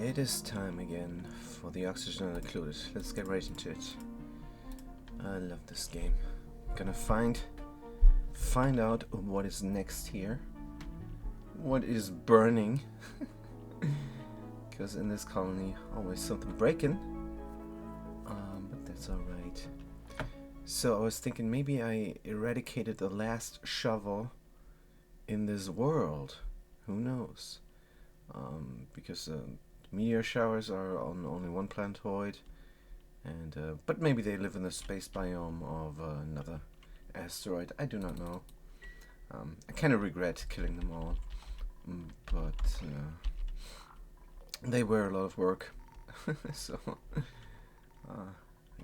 It is time again for the oxygen included. Let's get right into it. I love this game. Gonna find out what is next here. What is burning? Because in this colony, always something breaking. But that's alright. So I was thinking maybe I eradicated the last shovel in this world. Who knows? Because meteor showers are on only one planetoid, and but maybe they live in the space biome of another asteroid. I do not know. I kind of regret killing them all, but they were a lot of work, so I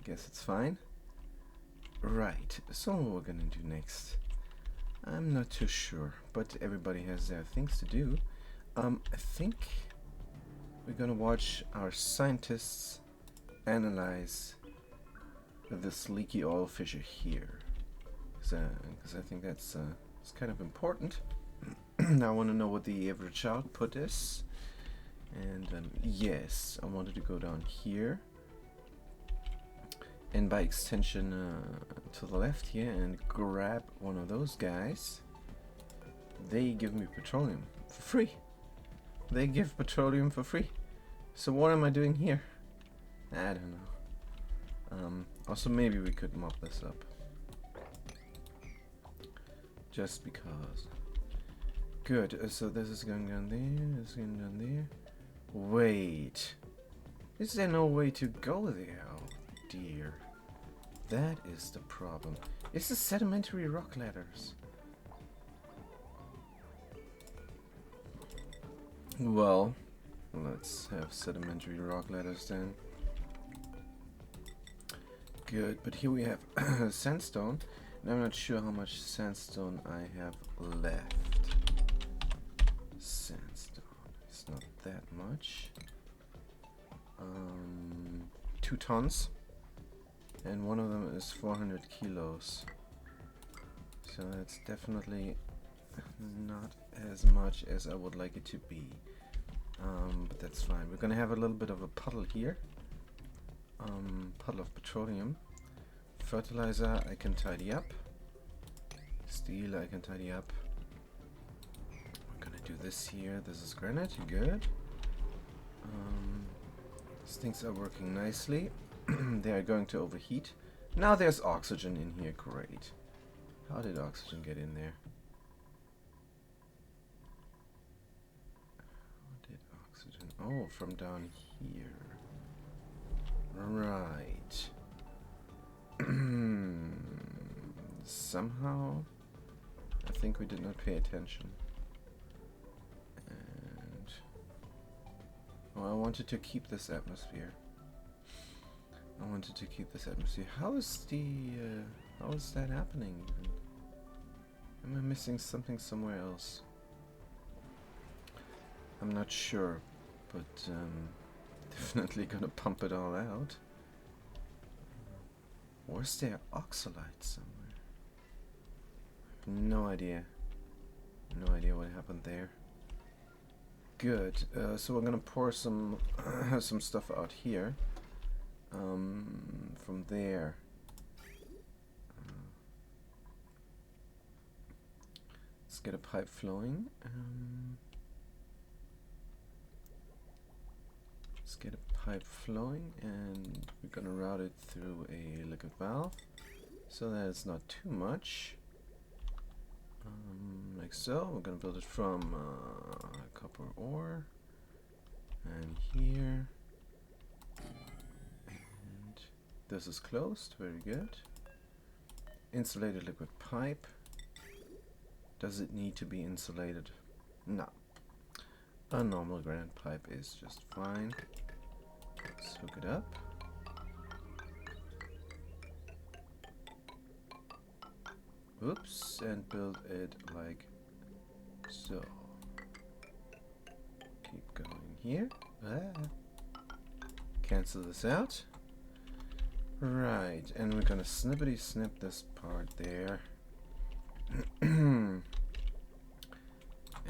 guess it's fine. Right, so what we're gonna do next, I'm not too sure, but everybody has their things to do. I think we're gonna watch our scientists analyze this leaky oil fissure here, because I think that's it's kind of important. I want to know what the average output is, and yes, I wanted to go down here, and by extension to the left here, and grab one of those guys. They give me petroleum for free. They give petroleum for free. So what am I doing here? I don't know. Also, maybe we could mop this up. Just because. Good. So this is going down there. This is going down there. Wait. Is there no way to go there? Oh dear. That is the problem. It's the sedimentary rock ladders. Well, let's have sedimentary rock ladders then. Good, but here we have sandstone, and I'm not sure how much sandstone I have left. Sandstone, it's not that much. 2 tons, and one of them is 400 kilos. So that's definitely not as much as I would like it to be. But that's fine. We're gonna have a little bit of a puddle here. Puddle of petroleum. Fertilizer I can tidy up. Steel I can tidy up. We're gonna do this here. This is granite. Good. These things are working nicely. They are going to overheat. Now there's oxygen in here. Great. How did oxygen get in there? Oh, from down here. Right. Somehow, I think we did not pay attention. And well, I wanted to keep this atmosphere. How is that happening even? Am I missing something somewhere else? I'm not sure. But definitely gonna pump it all out. Where's there oxalite somewhere? No idea. No idea what happened there. Good. So we're gonna pour some some stuff out here. From there. Let's get a pipe flowing. Let's get a pipe flowing, and we're gonna route it through a liquid valve so that it's not too much. Like so. We're gonna build it from copper ore, and here, and this is closed. Very good. Insulated liquid pipe. Does it need to be insulated? No. A normal granite pipe is just fine. Let's hook it up. Oops, and build it like so. Keep going here. Cancel this out. Right, and we're gonna snippety snip this part there.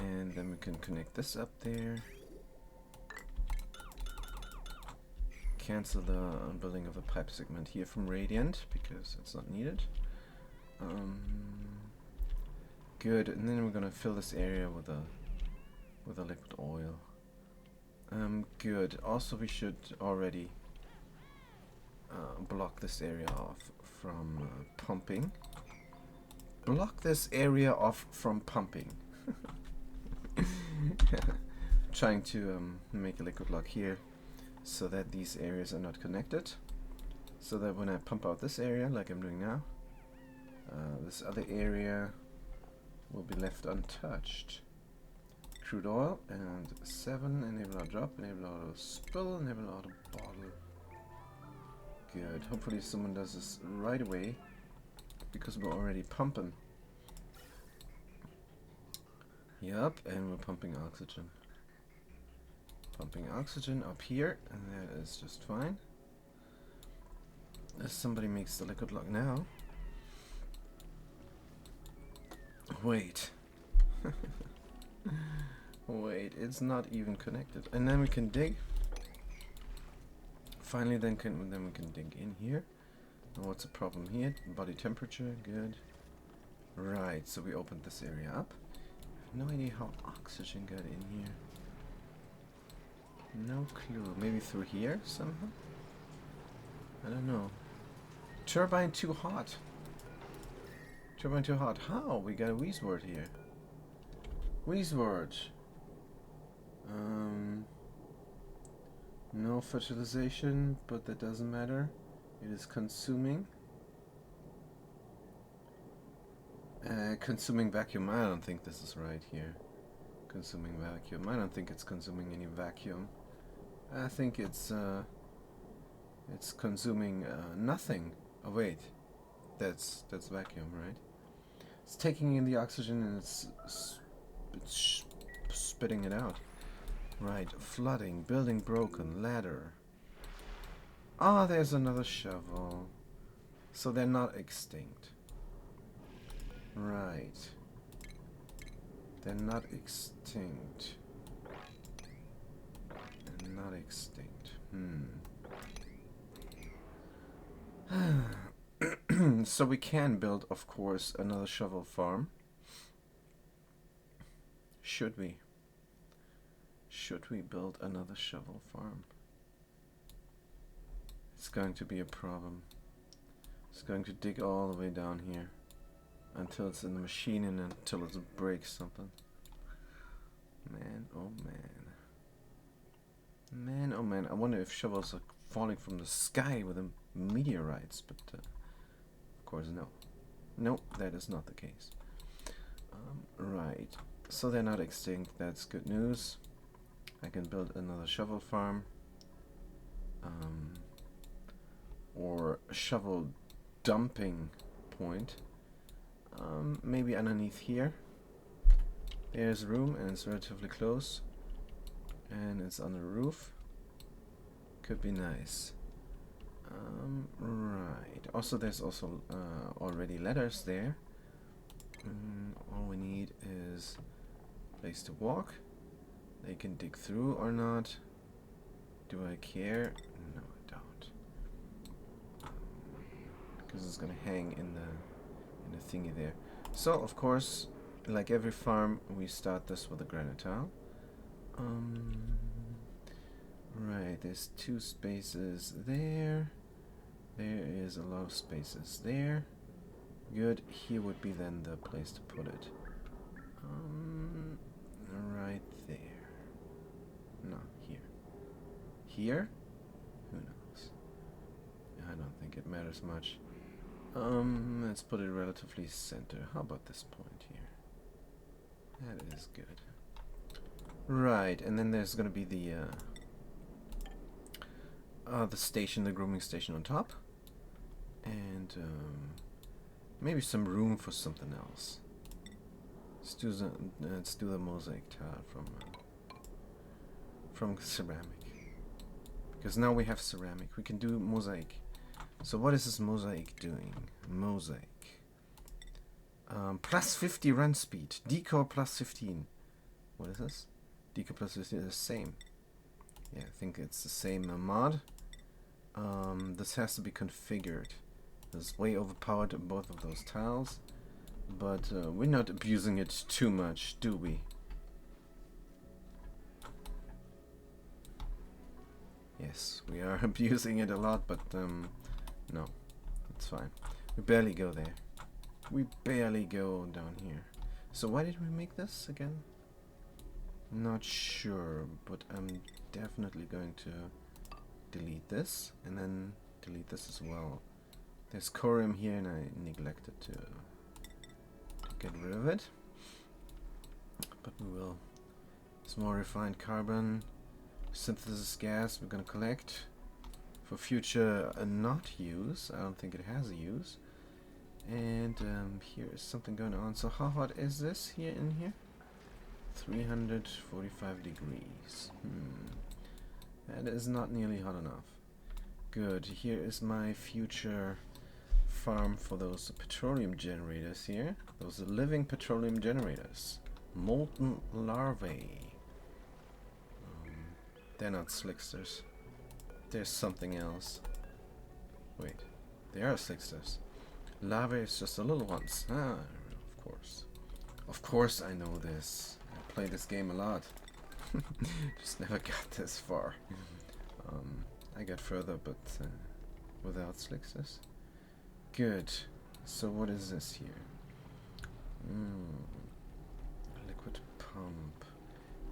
And then we can connect this up there. cancel the building of a pipe segment here from Radiant because it's not needed. Good, and then we're gonna fill this area with a liquid oil. Good. Also, we should already block this area off from pumping. Block this area off from pumping. Trying to make a liquid lock here so that these areas are not connected. So that when I pump out this area, like I'm doing now, this other area will be left untouched. Crude oil and 7, enable auto drop, enable auto spill, enable auto bottle. Good. Hopefully someone does this right away because we're already pumping. Yup, and we're pumping oxygen. Pumping oxygen up here, and that is just fine. As somebody makes the liquid lock now. Wait. Wait, it's not even connected. And then we can dig. Finally, then we can dig in here. And what's the problem here? Body temperature, good. Right, so we opened this area up. I have no idea how oxygen got in here. No clue. Maybe through here somehow? I don't know. Turbine too hot. Turbine too hot. How? We got a Weezword here. Weezword. No fertilization, but that doesn't matter. It is consuming. Consuming vacuum. I don't think this is right here. Consuming vacuum. I don't think it's consuming any vacuum. I think it's consuming nothing. Oh wait, that's vacuum, right? It's taking in the oxygen and it's spitting it out. Right, flooding, building broken, ladder. Ah, there's another shovel. So they're not extinct. Right. They're not extinct. They're not extinct. So we can build, of course, another shovel farm. Should we? Should we build another shovel farm? It's going to be a problem. It's going to dig all the way down here until it's in the machine and until it breaks something. Man, oh man. Man, oh man. I wonder if shovels are falling from the sky with the meteorites, but of course no. Nope, that is not the case. Right. So they're not extinct. That's good news. I can build another shovel farm. Or shovel dumping point. Maybe underneath here. There's room and it's relatively close. And it's on the roof. Could be nice. Right. Also, there's also already ladders there. All we need is a place to walk. They can dig through or not. Do I care? No, I don't. Because it's gonna hang in the thingy there. So, of course, like every farm, we start this with a granite tile. Right, there's 2 spaces there. There is a lot of spaces there. Good. Here would be then the place to put it. Right there. No, here. Here? Who knows? I don't think it matters much. Let's put it relatively center. How about this point here? That is good. Right, and then there's gonna be the station, the grooming station on top. And maybe some room for something else. Let's do the mosaic tile from ceramic. Because now we have ceramic. We can do mosaic. So what is this mosaic doing? Mosaic. Plus 50 run speed. Decor plus 15. What is this? Decor plus 15 is the same. Yeah, I think it's the same mod. this has to be configured. It's way overpowered in both of those tiles, but we're not abusing it too much, do we? Yes, we are abusing it a lot, but no, it's fine. We barely go there. We barely go down here. So why did we make this again? Not sure, but I'm definitely going to delete this and then delete this as well. There's corium here and I neglected to get rid of it. But we will. It's more refined carbon. Synthesis gas we're gonna collect for future not use. I don't think it has a use. And here is something going on. So how hot is this here in here? 345 degrees. That is not nearly hot enough. Good. Here is my future farm for those petroleum generators here. Those living petroleum generators. Molten larvae. They're not slicksters. There's something else. Wait. They are slicksters. Larvae is just the little ones. Ah, of course. Of course I know this. I play this game a lot. Just never got this far. I got further, but without slicksters. Good. So what is this here? Liquid pump.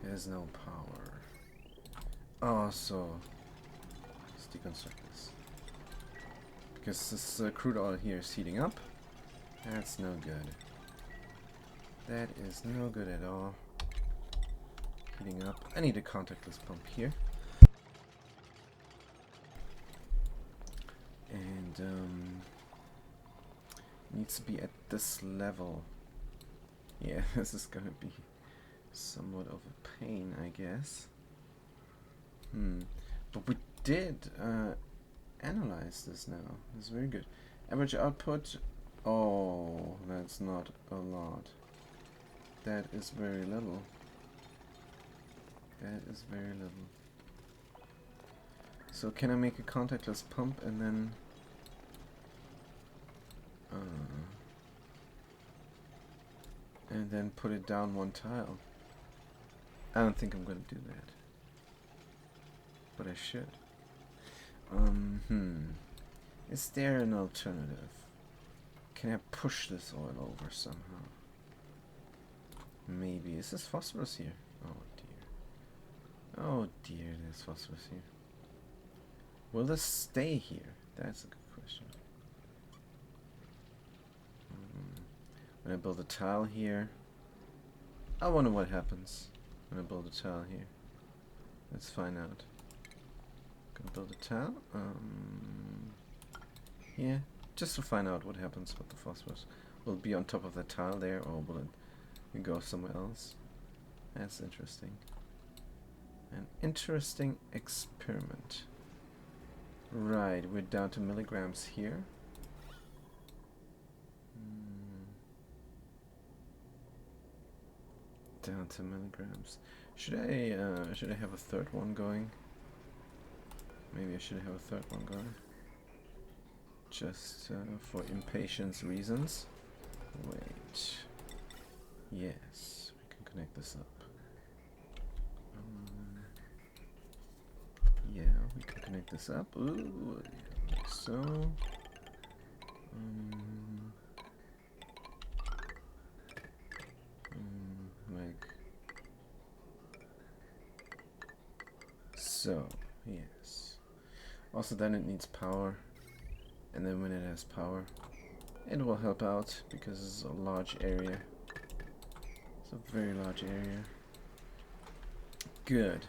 Has no power. Oh, so let's deconstruct this. Because this crude oil here is heating up. That's no good. That is no good at all. Heating up. I need a contactless pump here. And needs to be at this level. Yeah, this is gonna be somewhat of a pain, I guess. But we did analyze this now. It's very good. Average output. Oh, that's not a lot. That is very little. That is very little. So can I make a contactless pump and then put it down one tile? I don't think I'm gonna do that. But I should. Is there an alternative? Can I push this oil over somehow? Maybe. Is this phosphorus here? Oh dear. Oh dear, there's phosphorus here. Will this stay here? That's a good question. When I build a tile here, I wonder what happens when I build a tile here. Let's find out. Gonna build a tile. Yeah, just to find out what happens with the phosphorus. Will it be on top of the tile there, or will it go somewhere else? That's interesting. An interesting experiment. Right, we're down to milligrams here. Down to milligrams. Should I have a third one going? Maybe I should have a third one going. Just for impatience reasons. Wait. Yes, we can connect this up. Yeah, we can connect this up. Ooh, like so. Like so. Yes. Also, then it needs power, and then when it has power, it will help out because it's a large area. It's a very large area. Good.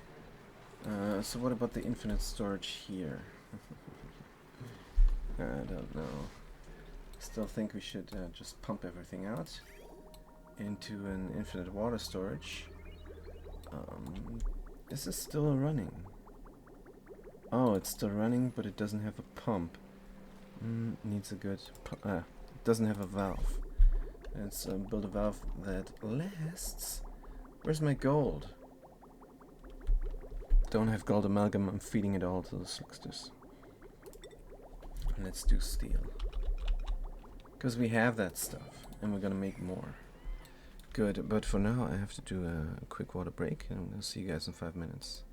So what about the infinite storage here? I don't know. Still think we should just pump everything out into an infinite water storage. Is this still running? Oh, it's still running, but it doesn't have a pump. Needs a good... it doesn't have a valve. Let's build a valve that lasts. Where's my gold? Don't have gold amalgam, I'm feeding it all to the slicksters. Let's do steel. Because we have that stuff, and we're gonna make more. Good, but for now I have to do a quick water break, and I'll see you guys in 5 minutes.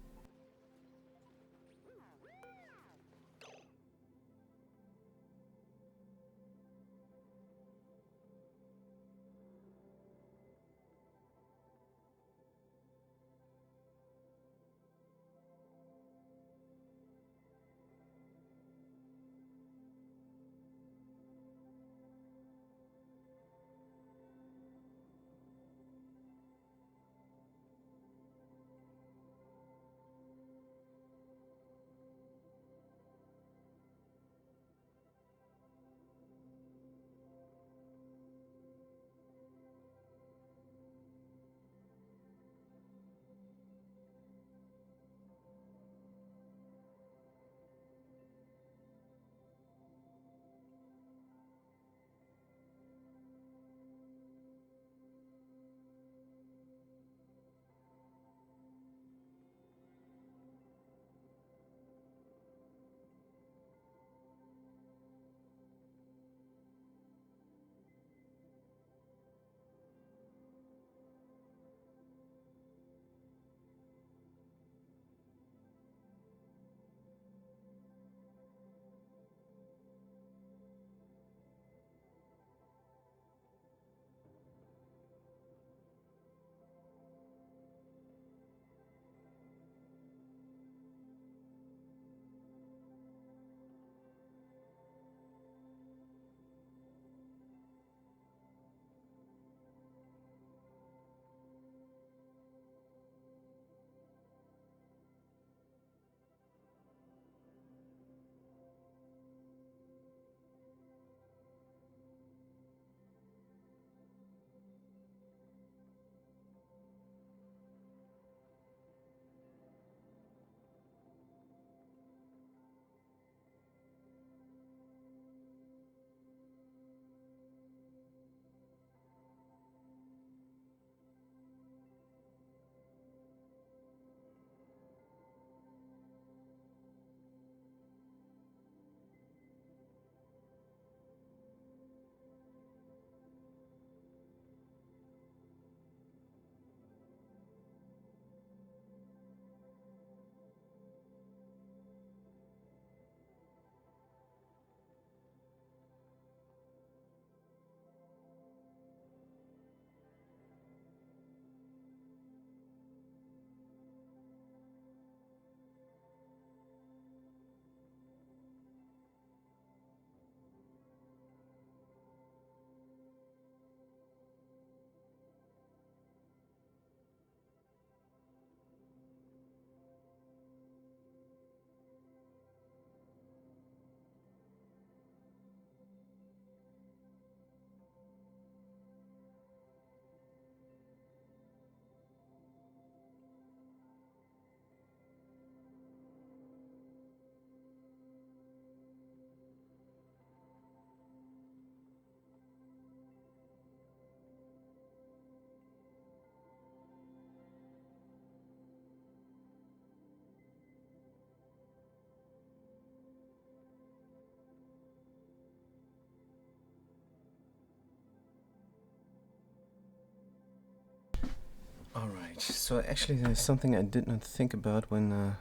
Alright, so actually there's something I did not think about when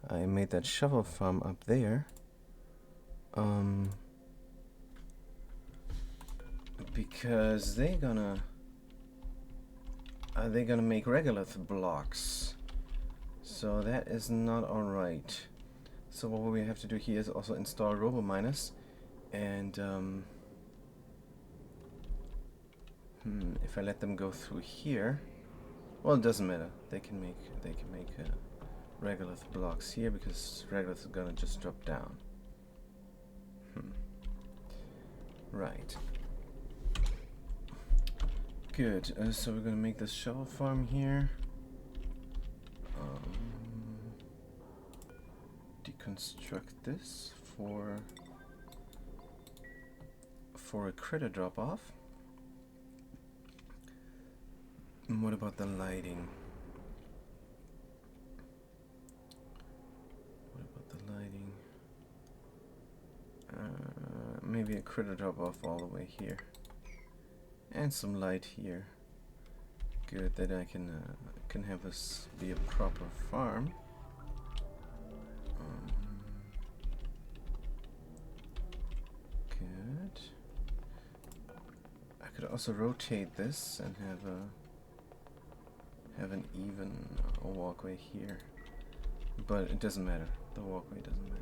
I made that shovel farm up there. Because they're gonna make regolith blocks. So that is not alright. So what we have to do here is also install robo miners, and if I let them go through here, well, it doesn't matter. They can make regolith blocks here because regolith is gonna just drop down. Right. Good. So we're gonna make this shovel farm here. Deconstruct this for a critter drop off. And what about the lighting? What about the lighting? be a critter drop-off all the way here. And some light here. Good, that I can have this be a proper farm. Good. I could also rotate this and have an even walkway here, but it doesn't matter. The walkway doesn't matter.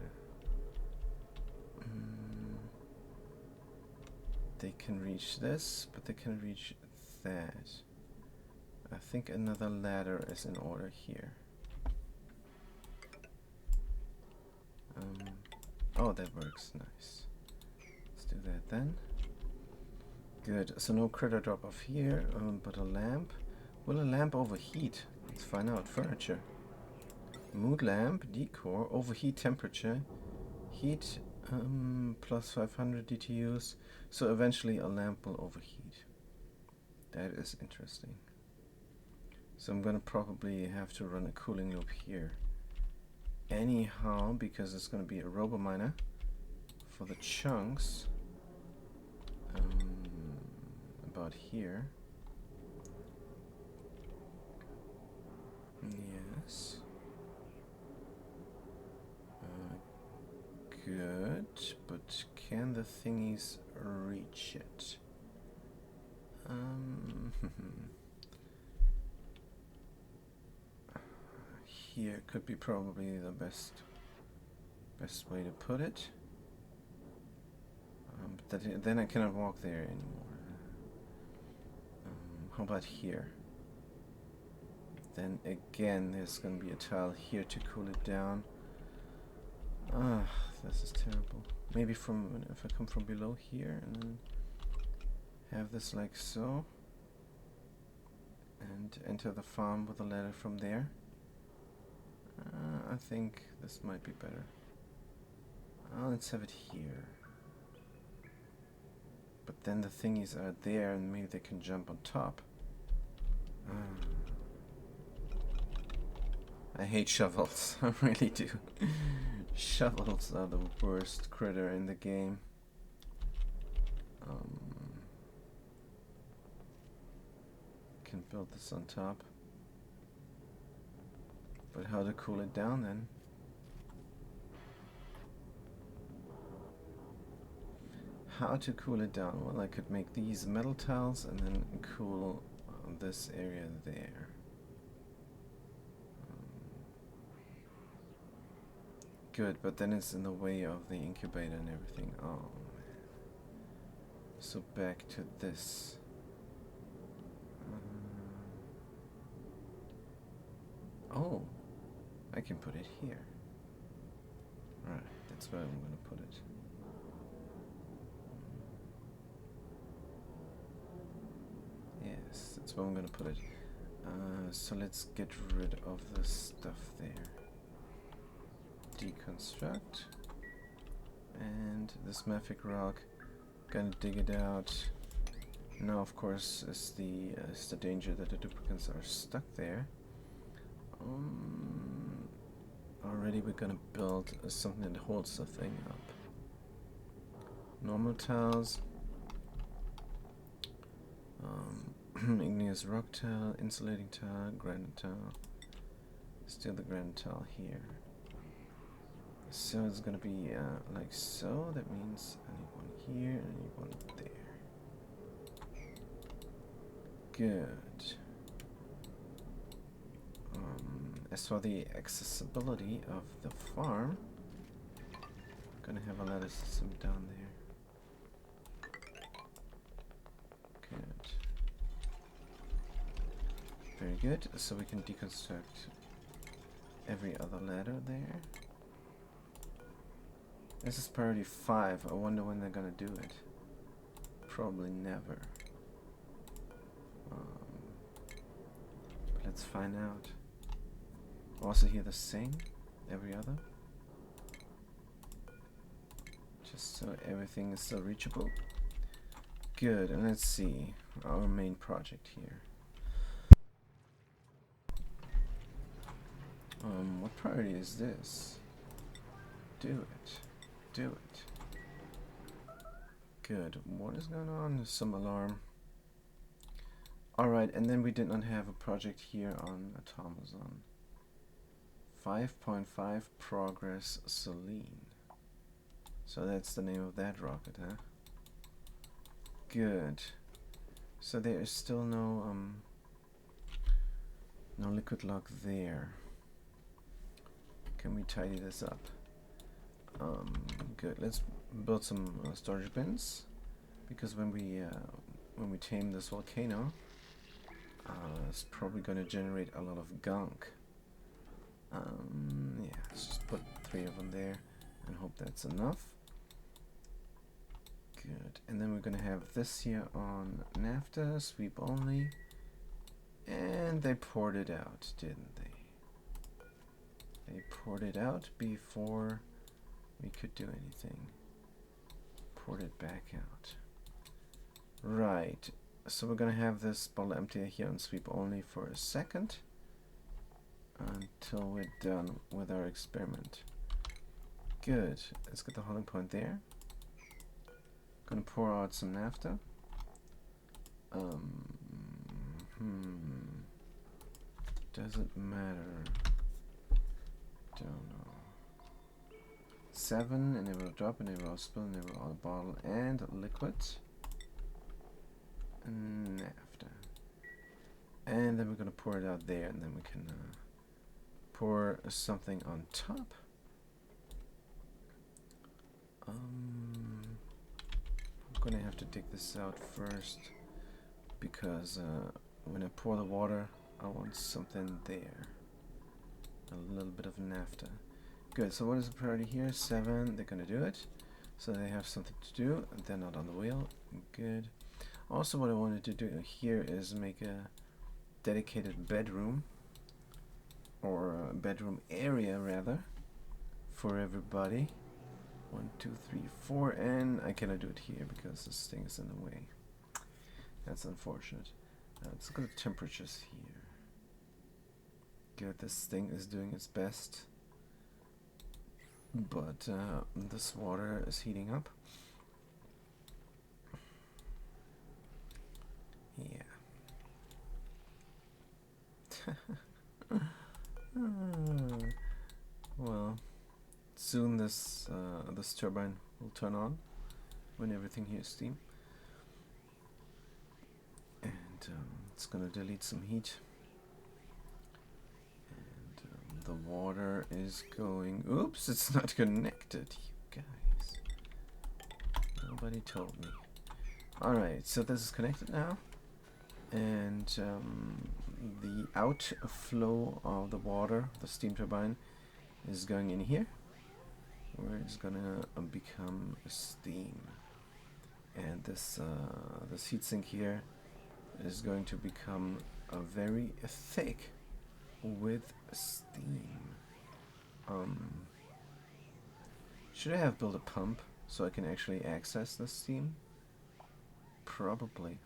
They can reach this, but they can reach that. I think another ladder is in order here. Oh, that works. Nice. Let's do that then. Good. So no critter drop off here, but a lamp. Will a lamp overheat? Let's find out. Furniture. Mood lamp, decor, overheat temperature, heat plus 500 DTUs. So eventually a lamp will overheat. That is interesting. So I'm gonna probably have to run a cooling loop here. Anyhow, because it's gonna be a RoboMiner for the chunks. About here. Yes. Good, but can the thingies reach it? Here could be probably the best way to put it. But then I cannot walk there anymore. How about here? Then again, there's going to be a tile here to cool it down. This is terrible. Maybe if I come from below here and then have this like so, and enter the farm with a ladder from there. I think this might be better. Let's have it here. But then the thingies are there and maybe they can jump on top. I hate shovels. I really do. Shovels are the worst critter in the game. Can build this on top. But how to cool it down then? How to cool it down? Well, I could make these metal tiles and then cool this area there. Good, but then it's in the way of the incubator and everything. Oh man. So back to this. Oh, I can put it here. Right, that's where I'm going to put it. Yes, that's where I'm going to put it. So let's get rid of the stuff there. Deconstruct. And this mafic rock, gonna dig it out. Now, of course, is the danger that the duplicates are stuck there. Already we're gonna build something that holds the thing up. Normal tiles. Igneous rock tile, insulating tile, granite tile. Still the granite tile here. So it's gonna be like so. That means I need one here and I need one there. Good. As for the accessibility of the farm, I'm gonna have a ladder system down there. Good. Very good. So we can deconstruct every other ladder there. This is priority 5. I wonder when they're gonna do it. Probably never. But let's find out. Also hear the sing, every other. Just so everything is still reachable. Good, and let's see our main project here. What priority is this? Do it. Do it. Good. What is going on? There's some alarm. Alright, and then we did not have a project here on Automazon. 5.5 Progress Selene. So that's the name of that rocket, huh? Good. So there is still no liquid lock there. Can we tidy this up? Good. Let's build some storage bins, because when we tame this volcano, it's probably going to generate a lot of gunk. Yeah, let's just put 3 of them there and hope that's enough. Good. And then we're going to have this here on NAFTA, sweep only. And they poured it out, didn't they? They poured it out before we could do anything. Poured it back out. Right. So we're going to have this bottle empty here on sweep only for a second, until we're done with our experiment. Good. Let's get the holding point there. Gonna pour out some naphtha. Doesn't matter. Don't know. 7, and it will drop, and it will spill, and it will all bottle and liquid. And naphtha. And then we're gonna pour it out there, and then we can pour something on top. I'm gonna have to dig this out first, because when I pour the water, I want something there. A little bit of naphtha. Good. So what is the priority here? 7. They're gonna do it, so they have something to do. They're not on the wheel. Good. Also, what I wanted to do here is make a dedicated bedroom, or a bedroom area rather, for everybody. 1, 2, 3, 4, and I cannot do it here because this thing is in the way. That's unfortunate. Let's look at the temperatures here. Good, this thing is doing its best, but this water is heating up. Yeah. Well, soon this turbine will turn on when everything here is steam, and it's gonna delete some heat, and the water is going. Oops, it's not connected, you guys. Nobody told me. All right, so this is connected now, and the outflow of the water, the steam turbine, is going in here, where it's gonna become steam, and this heatsink here is going to become very thick with steam. Should I have built a pump so I can actually access the steam? Probably,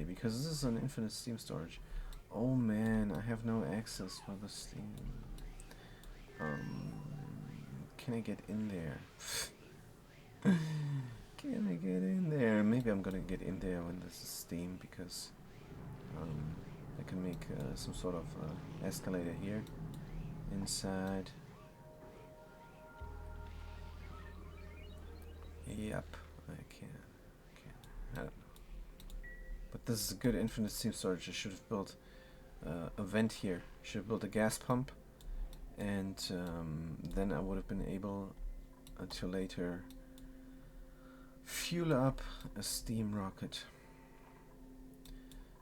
because this is an infinite steam storage. Oh man, I have no access for the steam. Can I get in there? Can I get in there? Maybe I'm gonna get in there when this is steam, because I can make some sort of escalator here inside. Yep, I can. I don't know. But this is a good infinite steam storage. I should have built a vent here. Should have built a gas pump, and then I would have been able to later fuel up a steam rocket.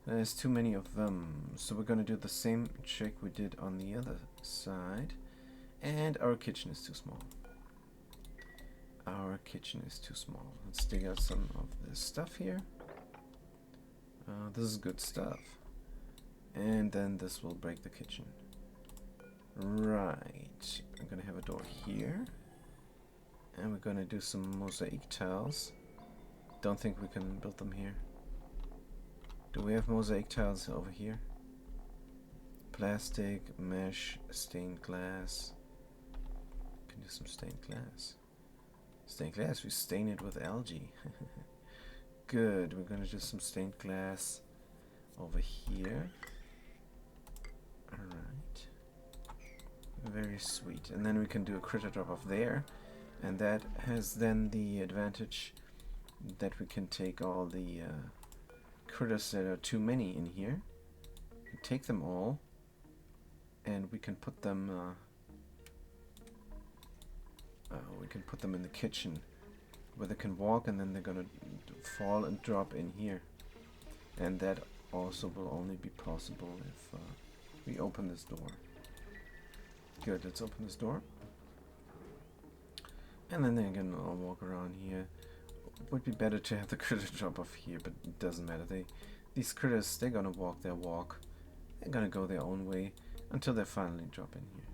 There's too many of them, so we're gonna do the same trick we did on the other side, and our kitchen is too small. Our kitchen is too small. Let's dig out some of this stuff here. This is good stuff. And then this will break the kitchen. Right. I'm gonna have a door here. And we're gonna do some mosaic tiles. Don't think we can build them here. Do we have mosaic tiles over here? Plastic, mesh, stained glass. Can do some stained glass. Stained glass, we stain it with algae. Good, we're gonna do some stained glass over here. Alright. Very sweet. And then we can do a critter drop off there. And that has then the advantage that we can take all the critters that are too many in here. We take them all. And we can put them in the kitchen where they can walk, and then they're gonna fall and drop in here. And that also will only be possible if we open this door. Good, let's open this door. And then they can all walk around here. Would be better to have the critter drop off here, but it doesn't matter. These critters, they're gonna walk their walk. They're gonna go their own way until they finally drop in here.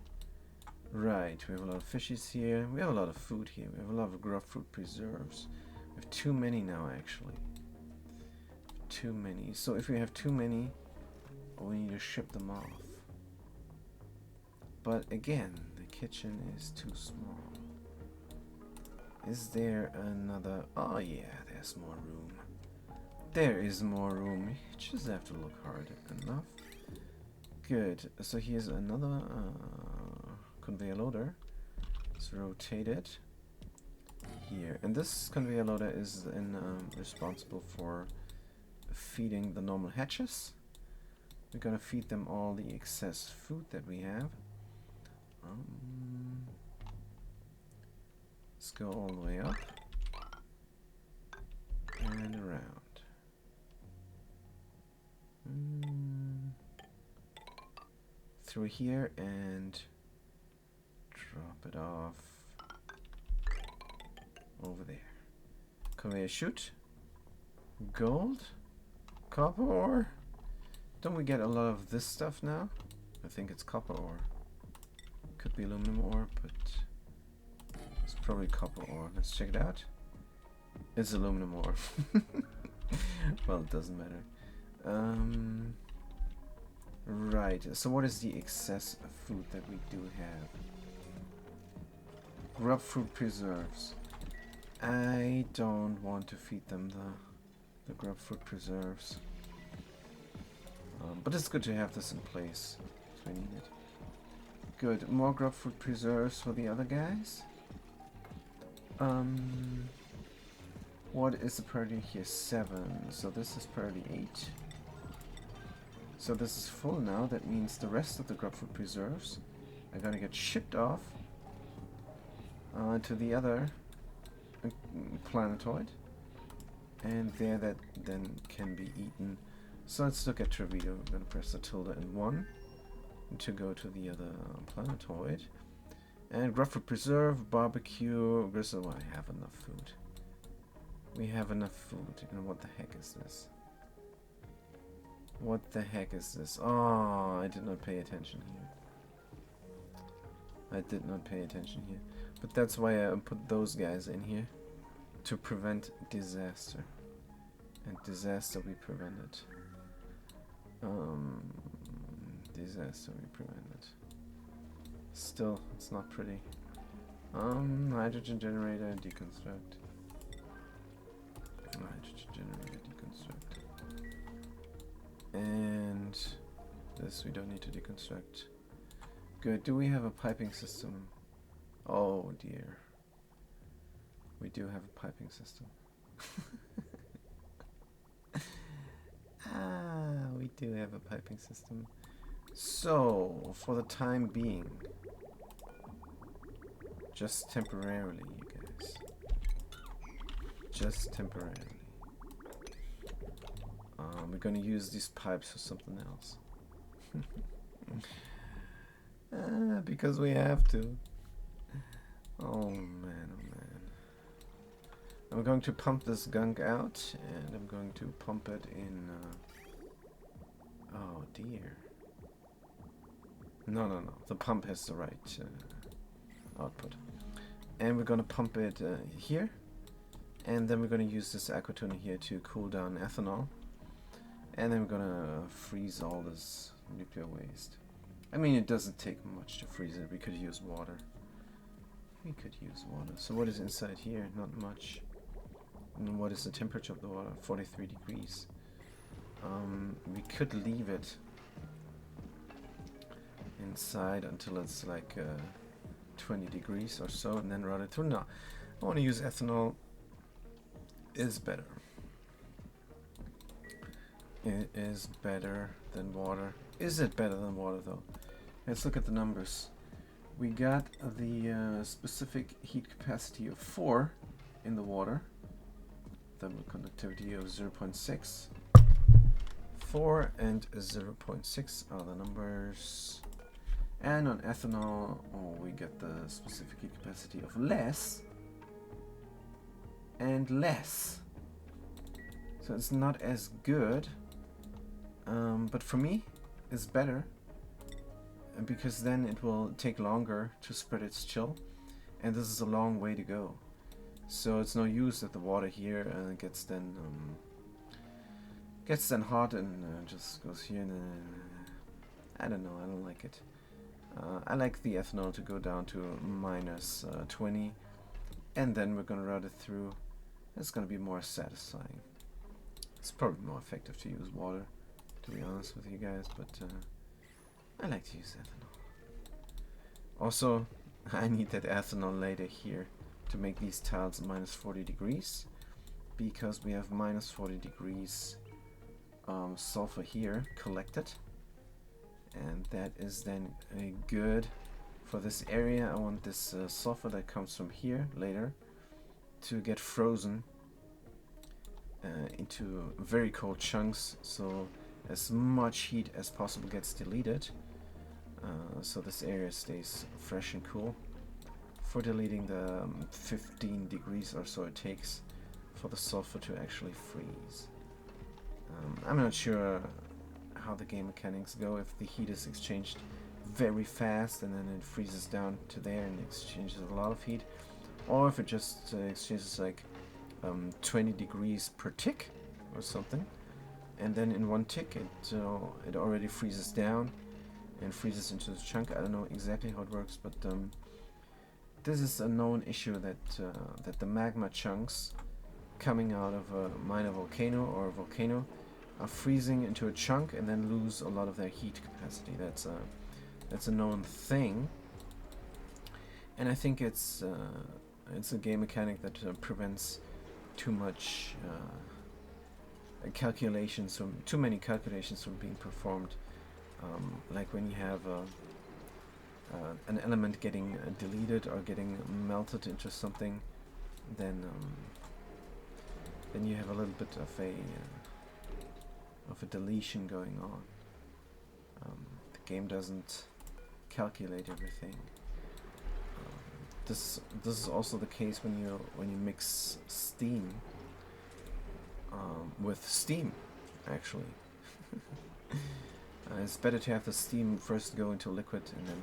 Right, we have a lot of fishes here. We have a lot of food here. We have a lot of grapefruit preserves. We have too many now, actually. Too many. So if we have too many, we need to ship them off. But again, the kitchen is too small. Is there another... Oh yeah, there's more room. There is more room. You just have to look hard enough. Good. So here's another conveyor loader. Let's rotate it here. And this conveyor loader is then responsible for feeding the normal hatches. We're gonna feed them all the excess food that we have. Let's go all the way up and around. Through here and drop it off over there. Conveyor chute. Gold. Copper ore. Don't we get a lot of this stuff now? I think it's copper ore. Could be aluminum ore, but it's probably copper ore. Let's check it out. It's aluminum ore. Well, it doesn't matter. Right, so what is the excess of food that we do have? Grapefruit preserves. I don't want to feed them the grapefruit preserves. But it's good to have this in place if I need it. Good, more grapefruit preserves for the other guys. What is the priority here? 7. So this is priority 8. So this is full now. That means the rest of the grapefruit preserves are gonna get shipped off to the other planetoid, and there that then can be eaten. So let's look at Trevito. We're gonna press the tilde and 1 to go to the other planetoid. And grapefruit preserve, barbecue, gristle. Well, I have enough food. We have enough food. And what the heck is this? What the heck is this? Oh, I did not pay attention here. I did not pay attention here. But that's why I put those guys in here. To prevent disaster. And disaster we prevented. Disaster we prevented. Still, it's not pretty. Hydrogen generator, deconstruct. Hydrogen generator, deconstruct. And this we don't need to deconstruct. Good. Do we have a piping system? Oh dear. We do have a piping system. We do have a piping system. So, for the time being, just temporarily, you guys. Just temporarily. We're gonna use these pipes for something else. Because we have to. Oh man, oh man. I'm going to pump this gunk out, and I'm going to pump it in... oh dear. No, no, no. The pump has the right output. And we're gonna pump it here. And then we're gonna use this aquatuner here to cool down ethanol. And then we're gonna freeze all this nuclear waste. I mean, it doesn't take much to freeze it. We could use water. we could use water. So what is inside here? Not much. And what is the temperature of the water? 43 degrees. We could leave it inside until it's like 20 degrees or so, and then run it through. No, I want to use ethanol. Is better. It is better than water. Is it better than water though? Let's look at the numbers. We got the specific heat capacity of 4 in the water. Thermal conductivity of 0.6. 4 and 0.6 are the numbers. And on ethanol, we get the specific heat capacity of less and less. So it's not as good, but for me, it's better. Because then it will take longer to spread its chill, and this is a long way to go. So it's no use that the water here gets then hot and just goes here. And I don't know. I don't like it. I like the ethanol to go down to minus 20, and then we're gonna run it through. It's gonna be more satisfying. It's probably more effective to use water, to be honest with you guys, but I like to use ethanol. Also, I need that ethanol later here to make these tiles minus 40 degrees, because we have minus 40 degrees sulfur here collected, and that is then good for this area. I want this sulfur that comes from here later to get frozen into very cold chunks, so as much heat as possible gets deleted, so this area stays fresh and cool for deleting the 15 degrees or so it takes for the sulfur to actually freeze. I'm not sure how the game mechanics go, if the heat is exchanged very fast and then it freezes down to there and exchanges a lot of heat, or if it just exchanges like 20 degrees per tick or something, and then in one tick it already freezes down and freezes into the chunk. I don't know exactly how it works, but this is a known issue that the magma chunks coming out of a minor volcano or a volcano are freezing into a chunk and then lose a lot of their heat capacity. That's a known thing, and I think it's a game mechanic that prevents too much too many calculations from being performed. Like when you have an element getting deleted or getting melted into something, then you have a little bit of a deletion going on. The game doesn't calculate everything. This is also the case when you mix steam with steam, actually. It's better to have the steam first go into liquid and then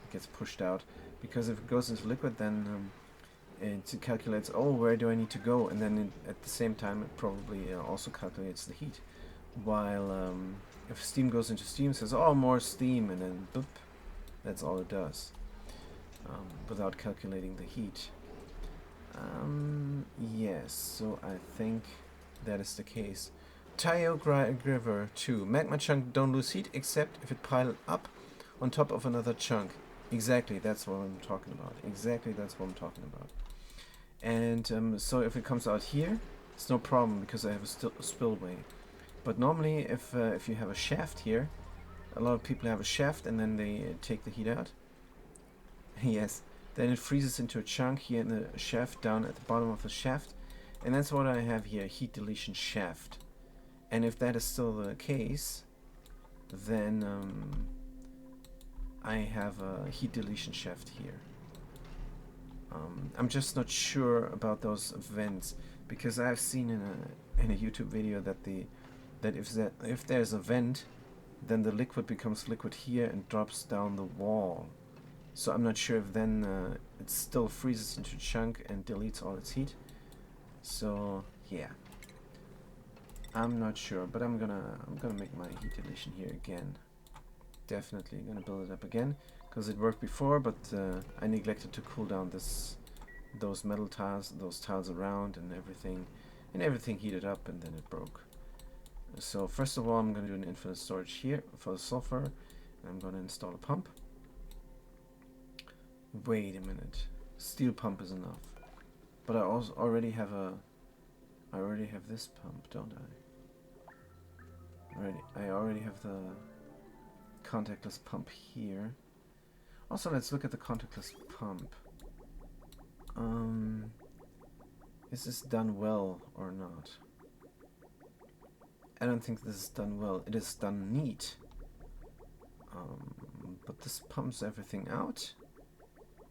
it gets pushed out, because if it goes into liquid, then it calculates, oh, where do I need to go, and then at the same time it probably also calculates the heat. While if steam goes into steam, it says, oh, more steam, and then boop, that's all it does, without calculating the heat. Yes, so I think that is the case. River 2. Magma chunk don't lose heat except if it piled up on top of another chunk. Exactly, that's what I'm talking about. Exactly, that's what I'm talking about. And so if it comes out here, it's no problem because I have a spillway. But normally, if you have a shaft here, a lot of people have a shaft and then they take the heat out. Yes, then it freezes into a chunk here in the shaft down at the bottom of the shaft, and that's what I have here, heat deletion shaft. And if that is still the case, then I have a heat deletion shaft here. I'm just not sure about those vents, because I've seen in a YouTube video that if there's a vent, then the liquid becomes liquid here and drops down the wall. So I'm not sure if then it still freezes into a chunk and deletes all its heat. So yeah. I'm not sure, but I'm gonna make my heat deletion here again. Definitely gonna build it up again, because it worked before, but I neglected to cool down those metal tiles, those tiles around, and everything heated up, and then it broke. So first of all, I'm going to do an infinite storage here for the sulfur, and I'm going to install a pump. Wait a minute, steel pump is enough, but I also already have this pump, don't I? I already have the contactless pump here. Also, let's look at the contactless pump. Is this done well or not? I don't think this is done well. It is done neat. But this pumps everything out.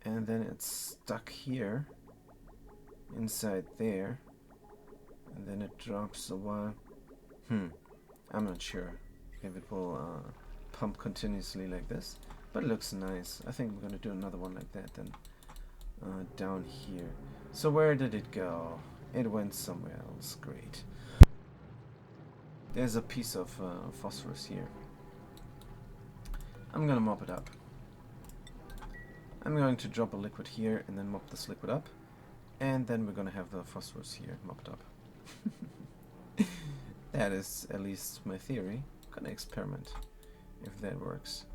And then it's stuck here. Inside there. And then it drops a while. I'm not sure if it will pump continuously like this. But it looks nice. I think we're going to do another one like that then. Down here. So where did it go? It went somewhere else. Great. There's a piece of phosphorus here. I'm gonna mop it up. I'm going to drop a liquid here and then mop this liquid up. And then we're gonna have the phosphorus here mopped up. That is at least my theory. I'm gonna experiment if that works.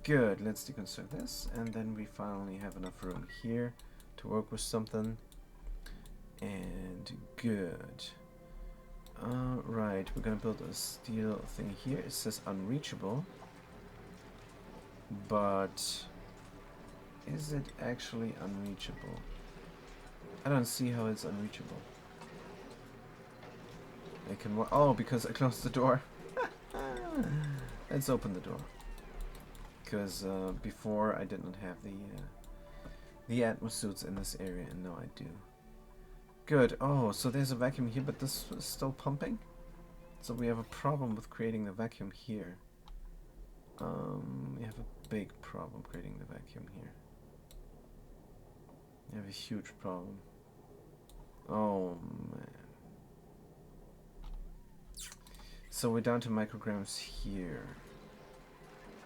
Good, let's deconstruct this, and then we finally have enough room here to work with something. And good. Right, we're gonna build a steel thing here. It says unreachable, but is it actually unreachable? I don't see how it's unreachable. I can oh, because I closed the door. Let's open the door. Because before I did not have the atmos suits in this area, and now I do. Good. Oh, so there's a vacuum here, but this is still pumping. So we have a problem with creating the vacuum here. We have a big problem creating the vacuum here. We have a huge problem. Oh man. So we're down to micrograms here.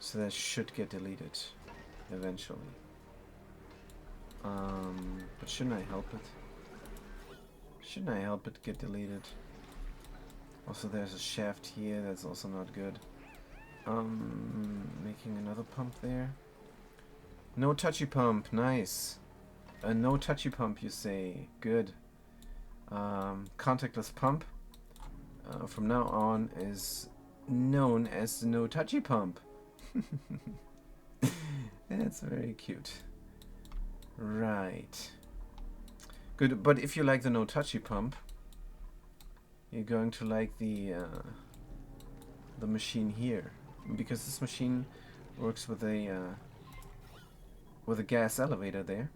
So that should get deleted eventually. But shouldn't I help it? Shouldn't I help it get deleted? Also, there's a shaft here. That's also not good. Making another pump there. No touchy pump. Nice. A no touchy pump, you say. Good. Contactless pump. From now on is known as the no touchy pump. That's very cute. Right. Good, but if you like the no touchy pump, you're going to like the machine here, because this machine works with a gas elevator there.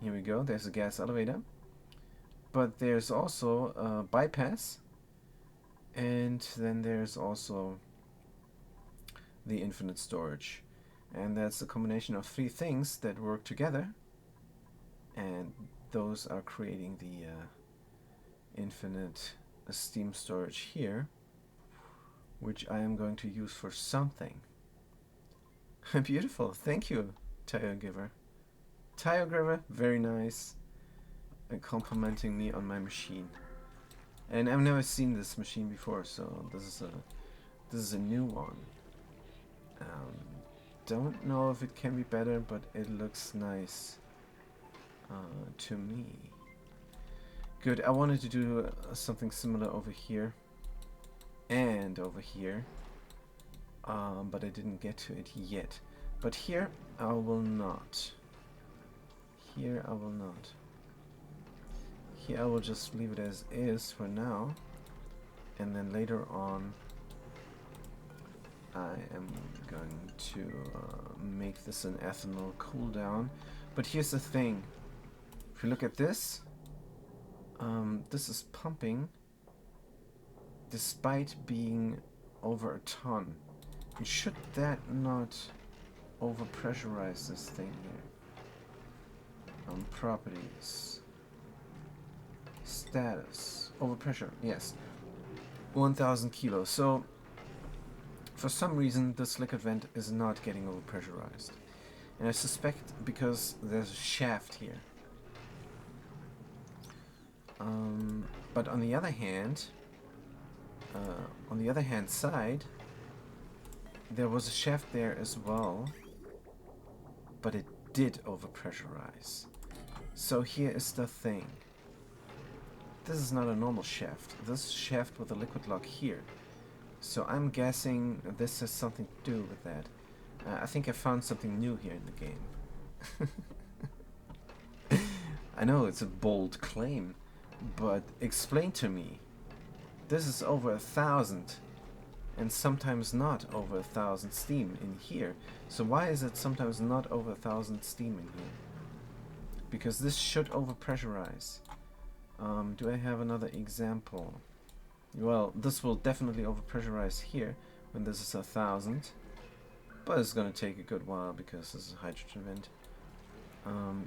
Here we go. There's a gas elevator, but there's also a bypass, and then there's also the infinite storage, and that's a combination of three things that work together, and those are creating the infinite steam storage here, which I am going to use for something. Beautiful, thank you, Tire Giver. Tire Giver, very nice, and complimenting me on my machine. And I've never seen this machine before, so this is a new one. Don't know if it can be better, but it looks nice to me. Good, I wanted to do something similar over here and over here, but I didn't get to it yet. But here I will not. Here I will not. Here I will just leave it as is for now, and then later on I am going to make this an ethanol cooldown. But here's the thing. If you look at this, this is pumping despite being over a ton. And should that not overpressurize this thing here? Properties. Status. Overpressure. Yes. 1000 kilos. So for some reason this liquid vent is not getting overpressurized. And I suspect because there's a shaft here. But on the other hand, side, there was a shaft there as well, but it did overpressurize. So here is the thing. This is not a normal shaft. This is a shaft with a liquid lock here. So I'm guessing this has something to do with that. I think I found something new here in the game. I know it's a bold claim, but explain to me. This is over 1,000 and sometimes not over 1,000 steam in here. So why is it sometimes not over 1,000 steam in here? Because this should overpressurize. Do I have another example? Well, this will definitely overpressurize here when this is 1,000. But it's gonna take a good while because this is a hydrogen vent.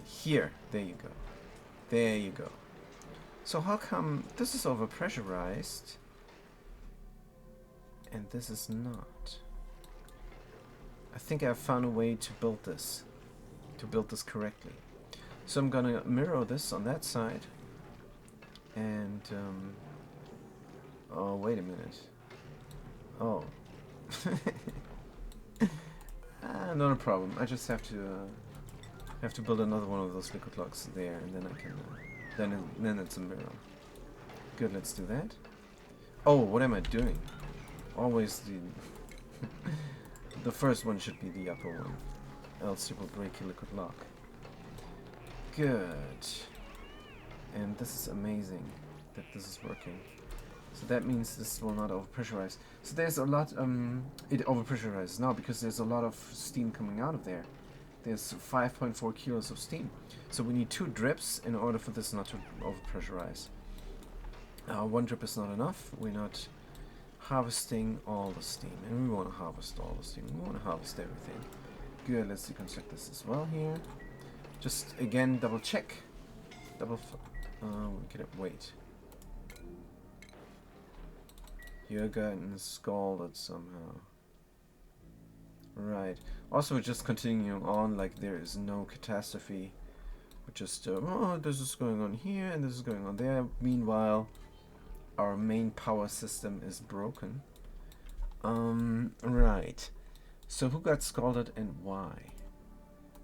Here, there you go. There you go. So how come this is overpressurized and this is not? I think I've found a way to build this correctly. So I'm gonna mirror this on that side and oh, wait a minute. Oh. Not a problem. I just have to build another one of those liquid locks there, and then I can then it's a mirror. Good, let's do that. Oh, what am I doing? Always the first one should be the upper one, else you will break your liquid lock. Good. And this is amazing that this is working. So that means this will not overpressurize. So there's a lot, it overpressurizes now because there's a lot of steam coming out of there. There's 5.4 kilos of steam. So we need 2 drips in order for this not to overpressurize. 1 drip is not enough. We're not harvesting all the steam. And we want to harvest all the steam. We want to harvest everything. Good, let's deconstruct this as well here. Just, again, double check. Wait. You're getting scalded somehow. Right. Also, we're just continuing on like there is no catastrophe. We're just, oh, this is going on here and this is going on there. Meanwhile, our main power system is broken. Right. So who got scalded and why?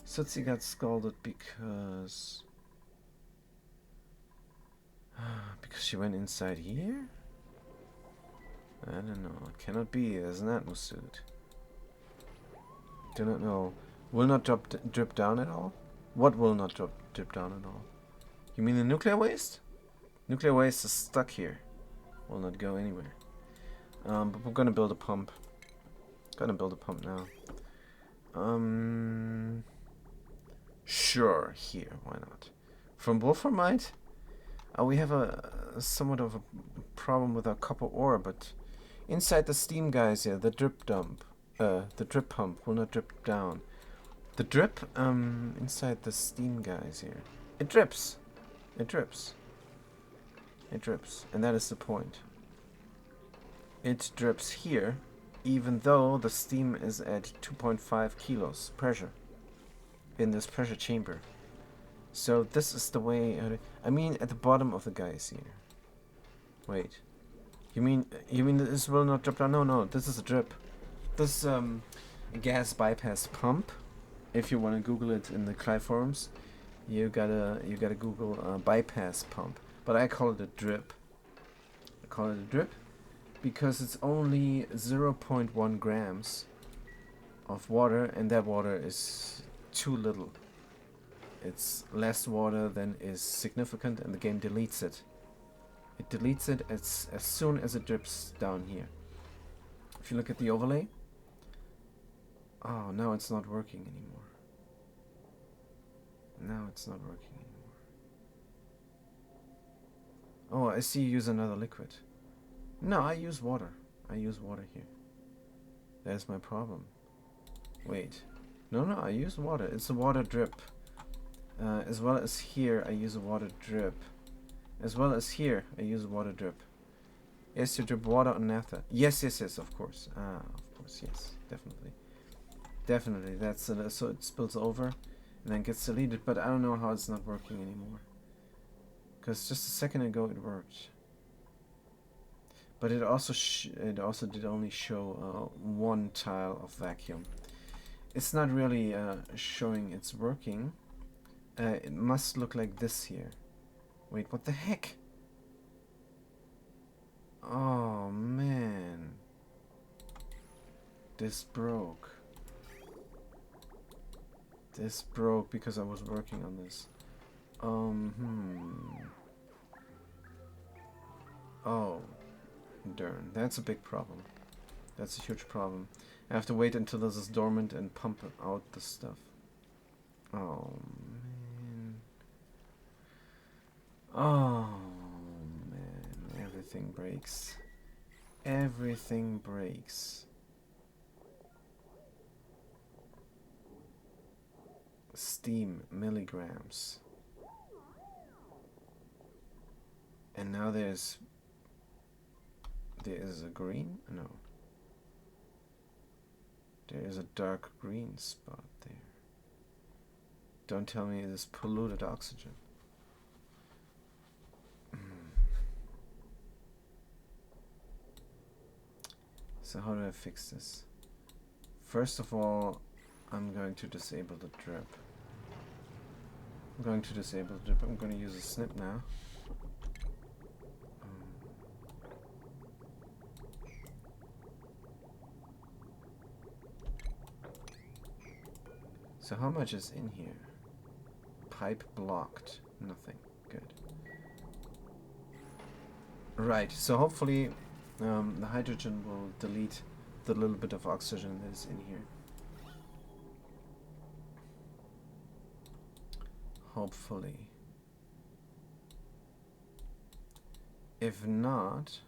Sutsi got scalded because she went inside here? I don't know. It cannot be. There's an atmo suit. Do not know. Will not drip down at all? What will not drip down at all? You mean the nuclear waste? Nuclear waste is stuck here. Will not go anywhere. But we're gonna build a pump. Gonna build a pump now. Sure. Here. Why not? From wolframite? We have a somewhat of a problem with our copper ore, but inside the steam guys here, the drip pump will not drip down. The drip inside the steam guys here, it drips, and that is the point. It drips here, even though the steam is at 2.5 kilos pressure in this pressure chamber. So this is the way. I mean, at the bottom of the guys here. Wait, you mean this will not drip down? No, this is a drip. This a gas bypass pump. If you want to Google it in the Clive forums, you gotta Google bypass pump. But I call it a drip. I call it a drip because it's only 0.1 grams of water, and that water is too little. It's less water than is significant, and the game deletes it. It deletes it as soon as it drips down here. If you look at the overlay, oh, now it's not working anymore. Now it's not working anymore. Oh, I see you use another liquid. No, I use water. I use water here. That's my problem. Wait. No, I use water. It's a water drip. As well as here, I use a water drip. As well as here, I use a water drip. Yes, you drip water on naphtha. Yes, of course. Of course, yes, definitely. Definitely, that's so it spills over and then gets deleted, but I don't know how it's not working anymore. Because just a second ago it worked. But it also did only show one tile of vacuum. It's not really showing it's working. It must look like this here. Wait, what the heck? Oh man. This broke. This broke because I was working on this. Oh, darn. That's a big problem. That's a huge problem. I have to wait until this is dormant and pump out the stuff. Oh, man. Oh, man. Everything breaks. Everything breaks. Steam milligrams. And now there is a green? No. There is a dark green spot there. Don't tell me it is polluted oxygen. So how do I fix this? First of all, I'm going to disable the drip. I'm going to use a snip now. So how much is in here? Pipe blocked. Nothing. Good. Right, so hopefully the hydrogen will delete the little bit of oxygen that is in here. Hopefully. If not,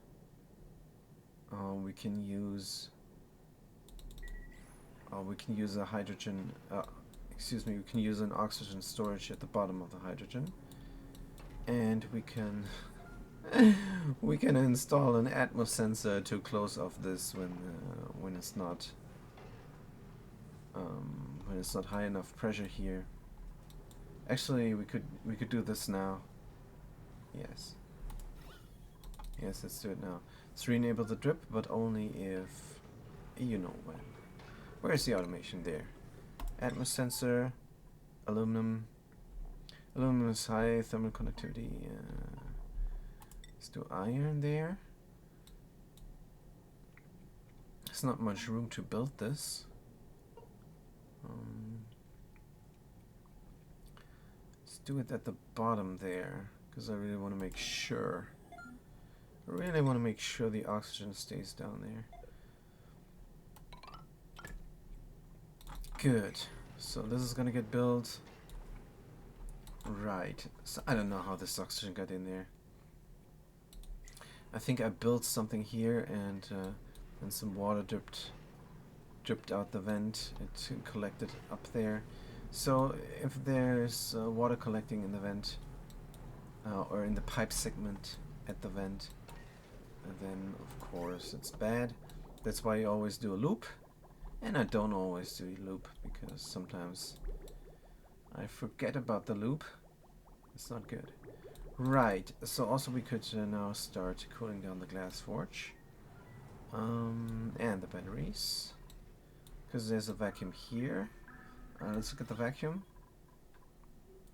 we can use a hydrogen. Excuse me. We can use an oxygen storage at the bottom of the hydrogen, and we can we can install an atmos sensor to close off this when it's not high enough pressure here. Actually, we could do this now. Yes. Yes, let's do it now. Let's re-enable the drip, but only if you know when. Where's the automation there? Atmos sensor, aluminum. Aluminum is high thermal conductivity. Let's do iron there. There's not much room to build this. Let's do it at the bottom there, because I really want to make sure. I really want to make sure the oxygen stays down there. Good. So this is gonna get built. Right. So I don't know how this oxygen got in there. I think I built something here and some water dripped out the vent. It collected up there. So if there's water collecting in the vent or in the pipe segment at the vent, then of course it's bad. That's why you always do a loop. And I don't always do a loop because sometimes I forget about the loop. It's not good. Right, so also we could now start cooling down the glass forge. And the batteries. Because there's a vacuum here. Let's look at the vacuum.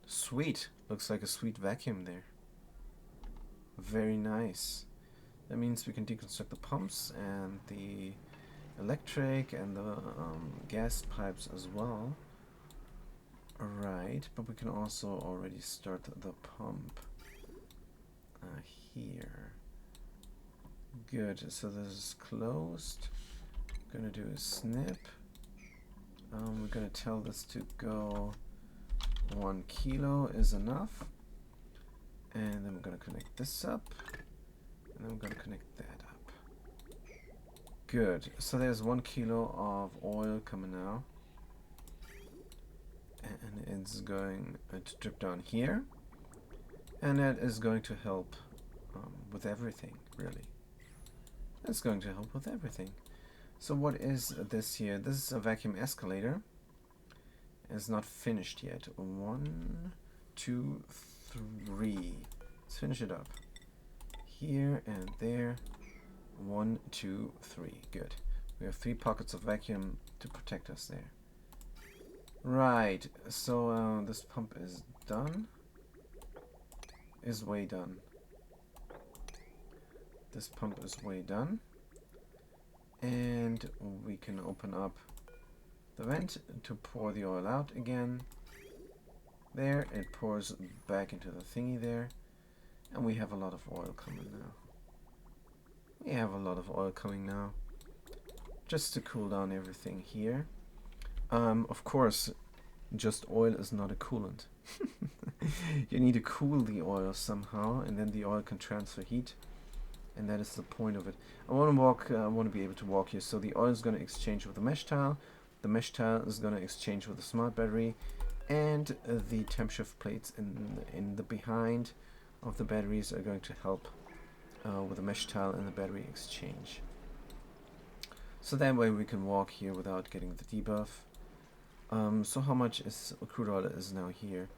Sweet. Looks like a sweet vacuum there. Very nice. That means we can deconstruct the pumps and the electric and the gas pipes as well. Right, but we can also already start the pump here. Good, so this is closed. Gonna do a snip. We're gonna tell this to go 1 kilo is enough. And then we're gonna connect this up. And then we're gonna connect that up. Good. So there's 1 kilo of oil coming now. And it's going to drip down here. And that is going to help with everything, really. That's going to help with everything. So what is this here? This is a vacuum escalator. It's not finished yet. 1, 2, 3. Let's finish it up. Here and there. 1, 2, 3. Good. We have 3 pockets of vacuum to protect us there. Right. So this pump is done. Is way done. This pump is way done. And we can open up the vent to pour the oil out again. There, it pours back into the thingy there. And we have a lot of oil coming now. We have a lot of oil coming now. Just to cool down everything here. Of course, just oil is not a coolant. You need to cool the oil somehow, and then the oil can transfer heat. And that is the point of it. I want to be able to walk here. So the oil is going to exchange with the mesh tile. The mesh tile is going to exchange with the smart battery. And the temp shift plates in the behind of the batteries are going to help with the mesh tile and the battery exchange. So that way we can walk here without getting the debuff. So how much is crude oil is now here?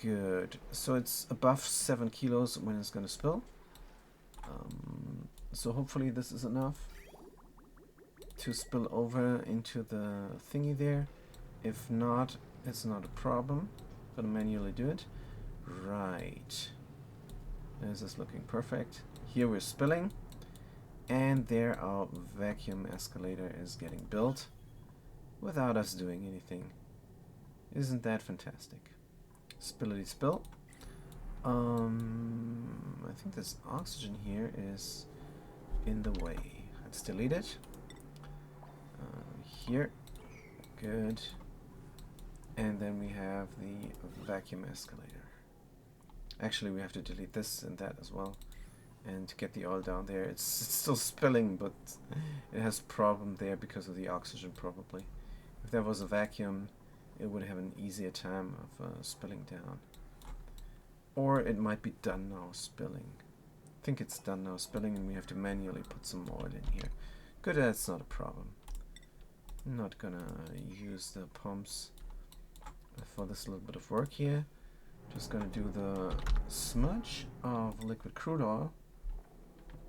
Good. So it's above 7 kilos when it's going to spill. So hopefully this is enough to spill over into the thingy there. If not, it's not a problem. I'm gonna manually do it. Right. This is looking perfect. Here we're spilling. And there our vacuum escalator is getting built without us doing anything. Isn't that fantastic? Spillity spill. I think this oxygen here is in the way. Let's delete it. Here. Good. And then we have the vacuum escalator. Actually, we have to delete this and that as well. And to get the oil down there, it's still spilling, but it has a problem there because of the oxygen probably. If there was a vacuum, it would have an easier time of spilling down. Or it might be done now spilling. I think it's done now spilling and we have to manually put some oil in here. Good, that's not a problem. I'm not gonna use the pumps for this little bit of work here. Just gonna do the smudge of liquid crude oil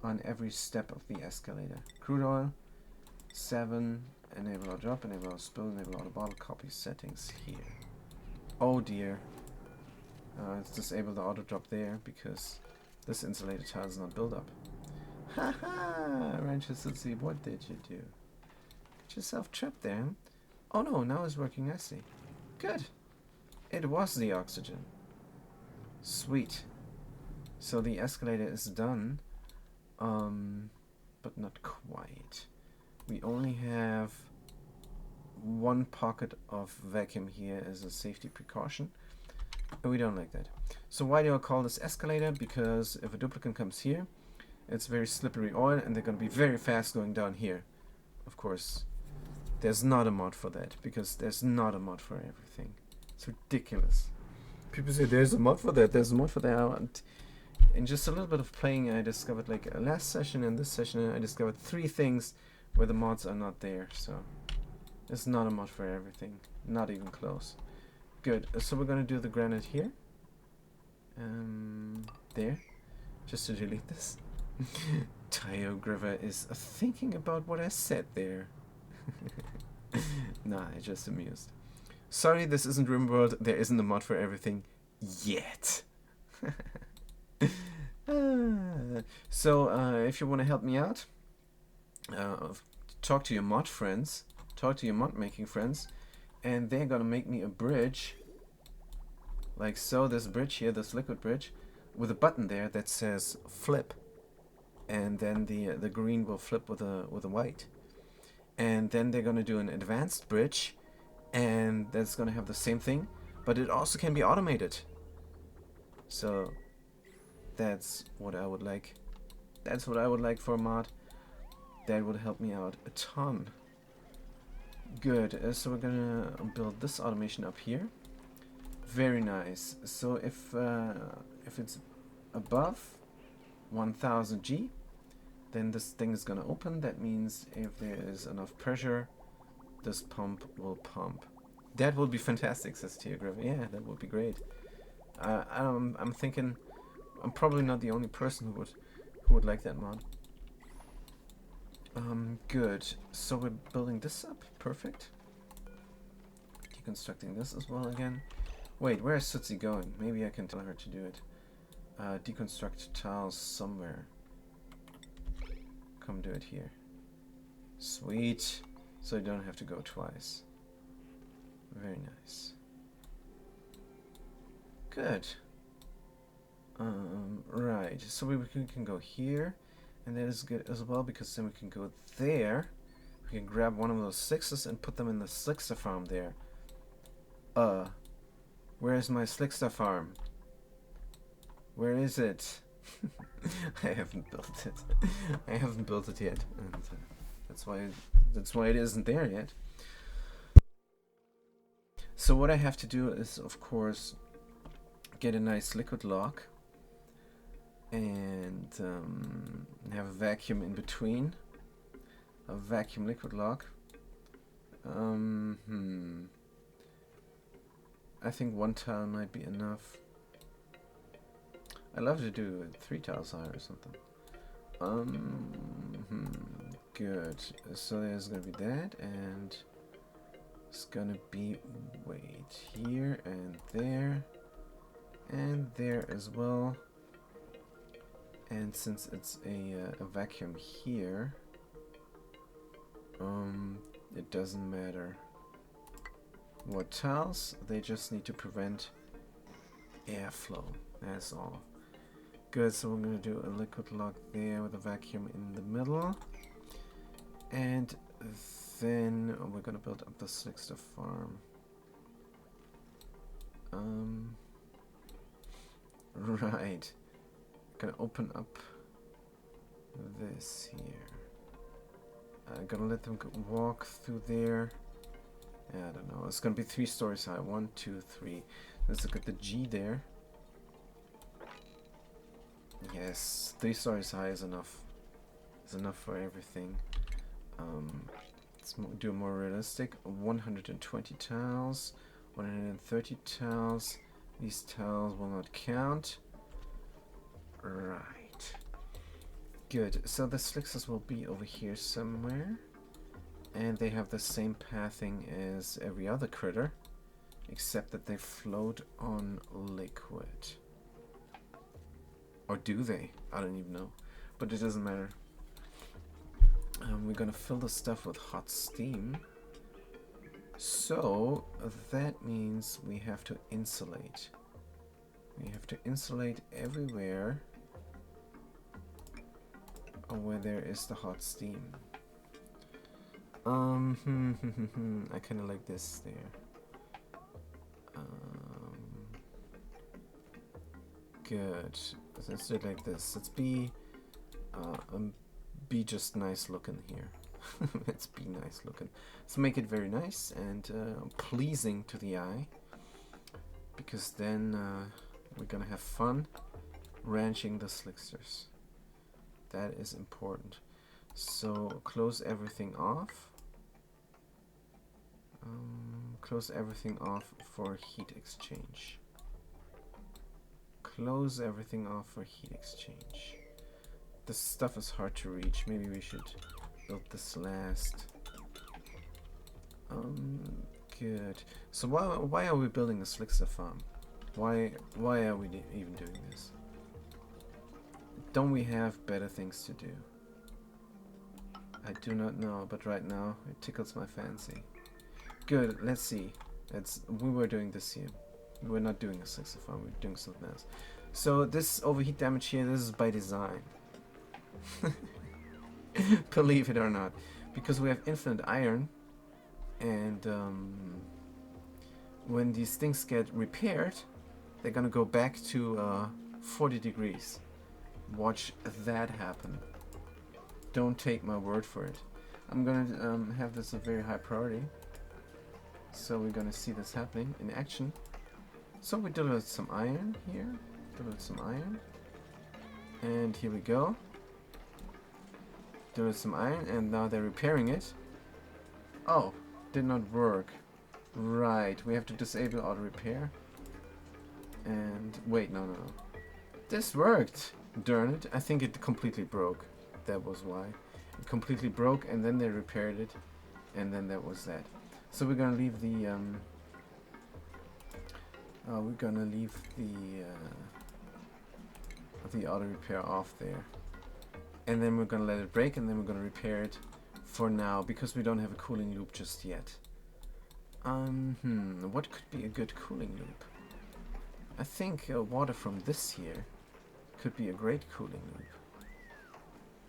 on every step of the escalator. Crude oil, 7, enable auto drop, enable auto spill, enable auto bottle copy settings here. Oh dear. Let's disable the auto drop there because this insulated tile is not built up. Haha! Manchester City, what did you do? Get yourself trapped there. Oh no, now it's working nicely. Good. It was the oxygen. Sweet. So the escalator is done. But not quite. We only have 1 pocket of vacuum here as a safety precaution. And we don't like that. So why do I call this escalator? Because if a duplicant comes here, it's very slippery oil and they're going to be very fast going down here. Of course, there's not a mod for that, because there's not a mod for everything. It's ridiculous. People say there's a mod for that, there's a mod for that. In just a little bit of playing, I discovered, like last session and this session, I discovered 3 things where the mods are not there. So it's not a mod for everything, not even close. Good. So we're gonna do the granite here. There, just to delete this. Tyogriver is thinking about what I said there. Nah, I just amused. Sorry, this isn't RimWorld. There isn't a mod for everything yet. So, if you want to help me out, talk to your mod friends, talk to your mod making friends, and they're gonna make me a bridge, like so. This bridge here, this liquid bridge, with a button there that says flip, and then the green will flip with a white, and then they're gonna do an advanced bridge, and that's gonna have the same thing, but it also can be automated. So that's what I would like. That's what I would like for a mod. That would help me out a ton. Good. So we're gonna build this automation up here. Very nice. So if it's above 1000 G, then this thing is gonna open. That means if there is enough pressure, this pump will pump. That would be fantastic, says Teograph. Yeah, that would be great. I'm thinking I'm probably not the only person who would like that mod. Good. So we're building this up. Perfect. Deconstructing this as well again. Wait, where is Sutsi going? Maybe I can tell her to do it. Deconstruct tiles somewhere. Come do it here. Sweet. So you don't have to go twice. Very nice. Good. Right. So we can go here. And that is good as well, because then we can go there. We can grab one of those sixes and put them in the slickster farm there. Where's my slickster farm? Where is it? I haven't built it. I haven't built it yet, and that's why it isn't there yet. So what I have to do is, of course, get a nice liquid lock and have a vacuum in between. A vacuum liquid lock. I think one tile might be enough. I'd love to do 3 tiles higher or something. Good. So there's gonna be that, and it's gonna be, wait, here and there as well. And since it's a vacuum here, it doesn't matter what tiles, they just need to prevent airflow, that's all. Good, so we're going to do a liquid lock there with a vacuum in the middle. And then we're going to build up the slickster farm. Right. Gonna open up this here. I'm gonna let them walk through there. I don't know. It's gonna be 3 stories high. 1, 2, 3. Let's look at the G there. Yes, 3 stories high is enough. It's enough for everything. Let's do more realistic. 120 tiles. 130 tiles. These tiles will not count. Right. Good. So the slicksters will be over here somewhere. And they have the same pathing as every other critter, except that they float on liquid. Or do they? I don't even know. But it doesn't matter. We're gonna fill the stuff with hot steam. So that means we have to insulate. We have to insulate everywhere where there is the hot steam. I kind of like this there. Good. Let's do it like this. Let's be just nice looking here. Let's be nice looking. Let's make it very nice and pleasing to the eye, because then we're gonna have fun ranching the slicksters. That is important. So close everything off. Close everything off for heat exchange. Close everything off for heat exchange. This stuff is hard to reach. Maybe we should build this last. Good. So why are we building a slickster farm? Why are we even doing this? Don't we have better things to do? I do not know, but right now it tickles my fancy. Good, let's see. We were doing this here. We're not doing a slickster farm, we're doing something else. So this overheat damage here, this is by design. Believe it or not. Because we have infinite iron, and when these things get repaired, they're gonna go back to 40 degrees. Watch that happen. Don't take my word for it. I'm gonna have this a very high priority. So we're gonna see this happening in action. So we delivered some iron here. Delivered some iron. And here we go. There is some iron, and now they're repairing it. Oh, did not work. Right, we have to disable auto repair. And wait, no. This worked. Darn it! I think it completely broke. That was why. It completely broke, and then they repaired it, and then that was that. So we're gonna leave the the auto repair off there, and then we're gonna let it break, and then we're gonna repair it for now because we don't have a cooling loop just yet. What could be a good cooling loop? I think water from this here could be a great cooling loop.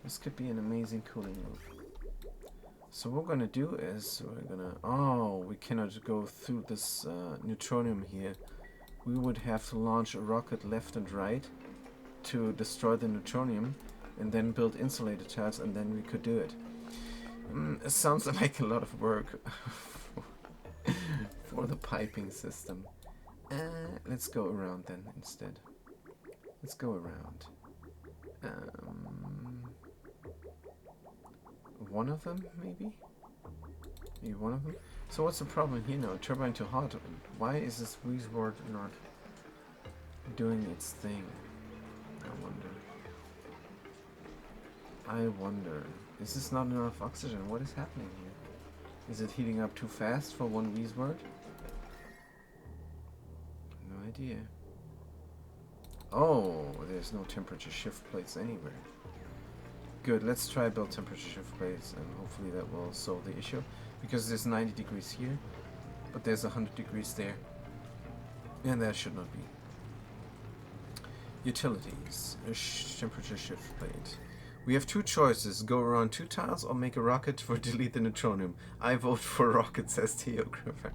This could be an amazing cooling loop. So what we're gonna do is we're gonna... Oh, we cannot go through this neutronium here. We would have to launch a rocket left and right to destroy the neutronium and then build insulator tiles, and then we could do it. It sounds like a lot of work for the piping system. Let's go around then instead. Let's go around. One of them, maybe? Maybe one of them? So what's the problem here now? Turbine too hot. Why is this word not doing its thing? I wonder. Is this not enough oxygen? What is happening here? Is it heating up too fast for one word? No idea. Oh, there's no temperature shift plates anywhere. Good, let's try build temperature shift plates, and hopefully that will solve the issue. Because there's 90 degrees here, but there's 100 degrees there. And that should not be. Utilities. Temperature shift plate. We have two choices. Go around 2 tiles or make a rocket for delete the neutronium. I vote for rocket, says Theo Gripper.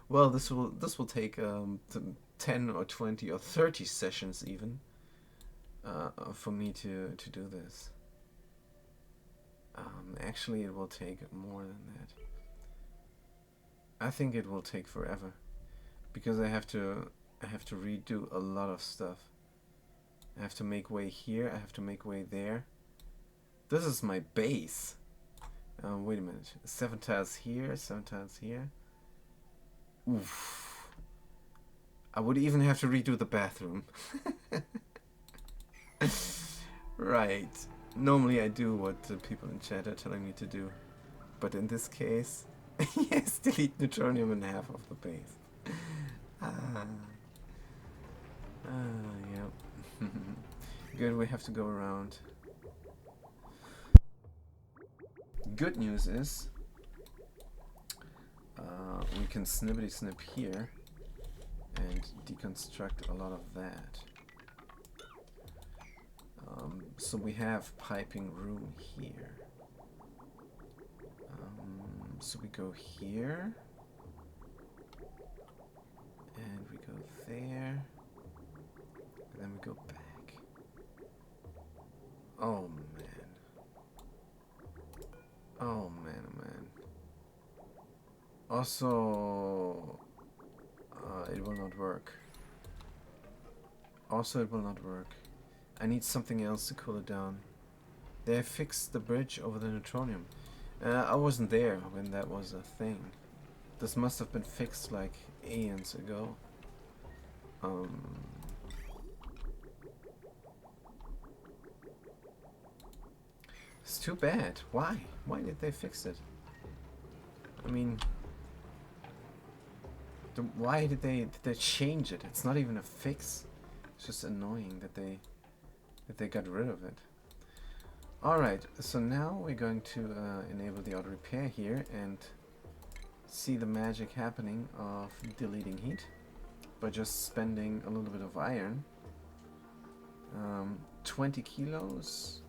Well, this will take 10 or 20 or 30 sessions even for me to do this. Actually, it will take more than that. I think it will take forever because I have to redo a lot of stuff. I have to make way here. I have to make way there. This is my base. Wait a minute. 7 tiles here. 7 tiles here. Oof. I would even have to redo the bathroom. Right. Normally I do what the people in chat are telling me to do. But in this case, yes, delete neutronium in half of the base. Yeah. Good, we have to go around. Good news is we can snippety snip here and deconstruct a lot of that. So we have piping room here. So we go here and we go there and then we go back. Oh man. Oh man, oh man. Also, it will not work. Also, it will not work. I need something else to cool it down. They have fixed the bridge over the neutronium. I wasn't there when that was a thing. This must have been fixed like aeons ago. It's too bad. Why? Why did they fix it? I mean, why did they change it? It's not even a fix. It's just annoying that they got rid of it. Alright, so now we're going to enable the auto repair here and see the magic happening of deleting heat by just spending a little bit of iron. 20 kilos?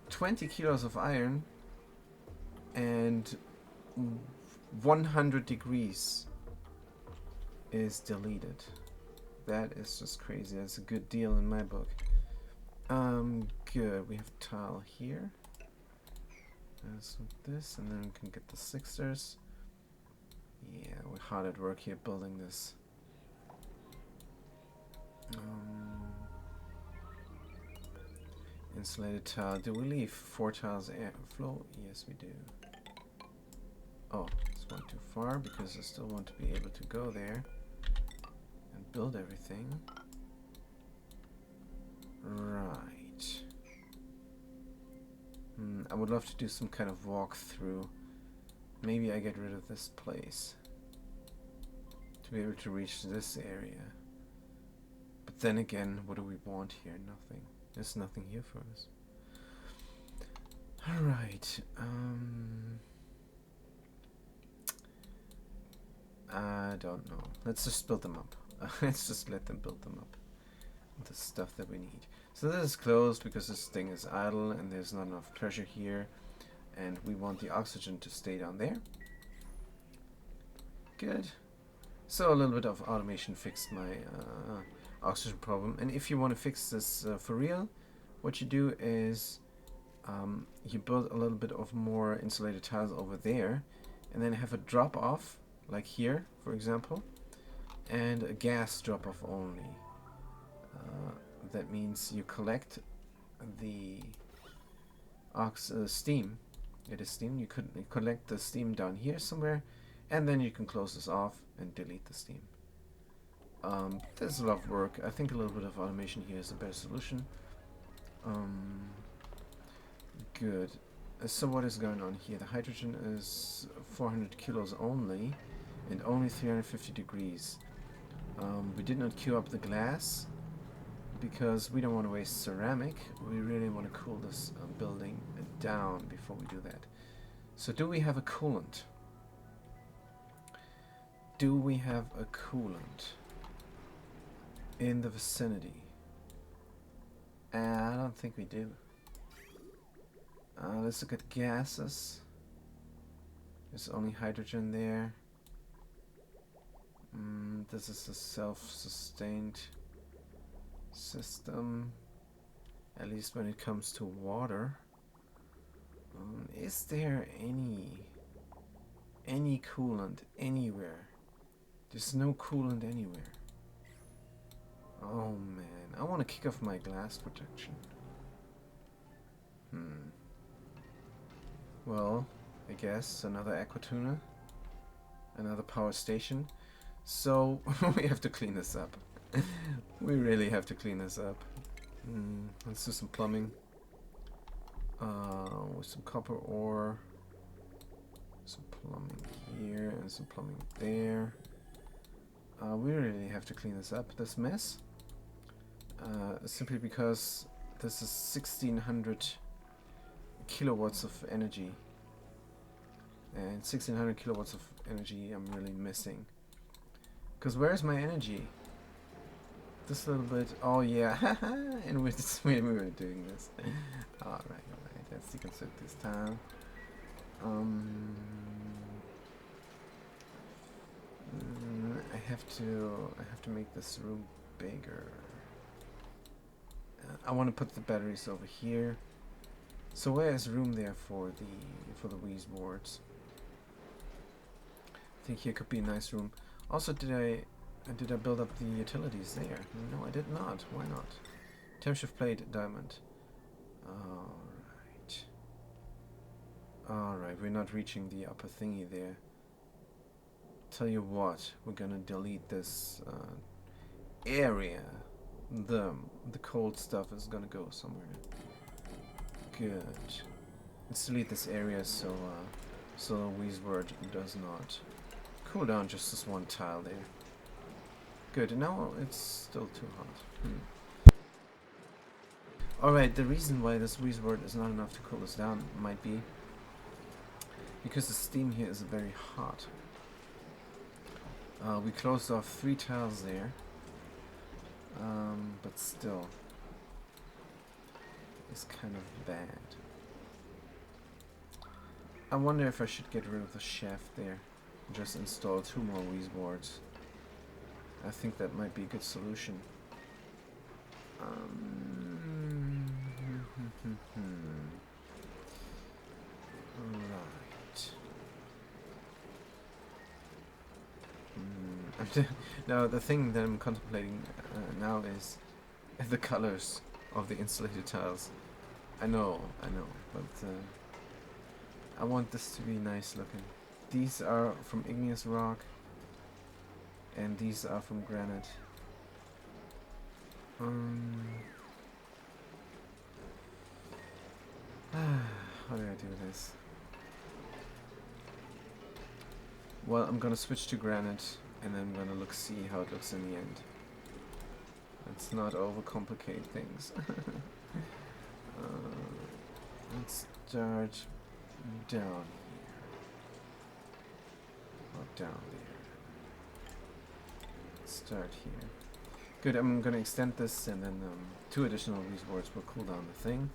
20 kilos of iron and 100 degrees is deleted. That is just crazy. That's a good deal in my book. Good. We have tile here. So this, and then we can get the sixers. Yeah, we're hard at work here building this. Insulated tile. Do we leave 4 tiles airflow? Yes, we do. Oh, it's one too far because I still want to be able to go there and build everything. Right. I would love to do some kind of walkthrough. Maybe I get rid of this place to be able to reach this area. But then again, what do we want here? Nothing. There's nothing here for us. Alright. I don't know. Let's just build them up. Let's just let them build them up. The stuff that we need. So this is closed because this thing is idle and there's not enough pressure here. And we want the oxygen to stay down there. Good. So a little bit of automation fixed my oxygen problem. And if you want to fix this for real, what you do is you build a little bit of more insulated tiles over there and then have a drop off, like here, for example, and a gas drop off only. That means you collect the steam. It is steam. You could collect the steam down here somewhere, and then you can close this off and delete the steam. There's a lot of work. I think a little bit of automation here is a better solution. Good. So what is going on here? The hydrogen is 400 kilos only, and only 350 degrees. We did not queue up the glass because we don't want to waste ceramic. We really want to cool this building down before we do that. So do we have a coolant? Do we have a coolant in the vicinity? I don't think we do. Let's look at gases. There's only hydrogen there. This is a self-sustained system, at least when it comes to water. Is there any coolant anywhere? There's no coolant anywhere. Oh man, I want to kick off my glass protection. Well, I guess another aquatuna, another power station. So we have to clean this up. We really have to clean this up. Let's do some plumbing. With some copper ore. Some plumbing here and some plumbing there. We really have to clean this up, this mess. Simply because this is 1600 kilowatts of energy. And 1600 kilowatts of energy I'm really missing. Because where's my energy? This little bit. Oh yeah, and we were doing this. Alright. Let's deconstruct this tile. I have to make this room bigger. I want to put the batteries over here. So where is room there for the Wheeze boards? I think here could be a nice room. Also, did I build up the utilities there? No, I did not. Why not? Temp shift plate, diamond. Alright, we're not reaching the upper thingy there. Tell you what, we're gonna delete this area. The cold stuff is gonna go somewhere. Good. Let's delete this area so the Wheeze word does not cool down just this one tile there. Good, and now it's still too hot. Alright, the reason why this Wheeze word is not enough to cool us down might be because the steam here is very hot. We closed off 3 tiles there, but still, it's kind of bad. I wonder if I should get rid of the shaft there and just install 2 more Wheeze boards. I think that might be a good solution. Right. Now the thing that I'm contemplating now is the colors of the insulated tiles. I know, but I want this to be nice looking. These are from igneous rock, and these are from granite. How do I do this? Well, I'm gonna switch to granite, and then I'm gonna see how it looks in the end. Let's not overcomplicate things. Let's start down here. Or down there. Let's start here. Good, I'm gonna extend this, and then 2 additional of these wards will cool down the thing.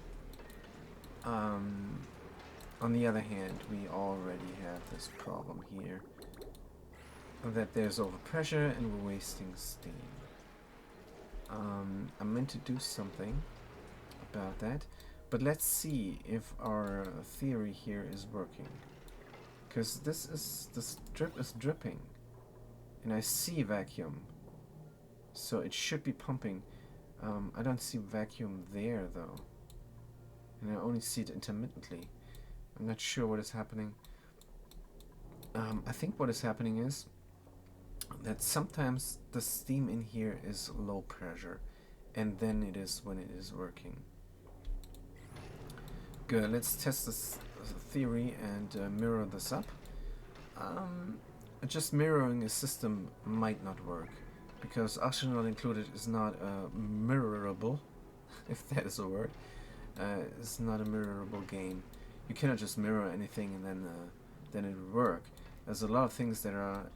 On the other hand, we already have this problem here. That there's overpressure and we're wasting steam. I meant to do something about that, but let's see if our theory here is working. Because this drip is dripping, and I see vacuum, so it should be pumping. I don't see vacuum there though, and I only see it intermittently. I'm not sure what is happening. I think what is happening is that sometimes the steam in here is low pressure, and then it is when it is working. Good, let's test this theory and mirror this up. Just mirroring a system might not work, because oxygen not included is not mirrorable, if that is a word. It's not a mirrorable game. You cannot just mirror anything and then it will work. There's a lot of things that are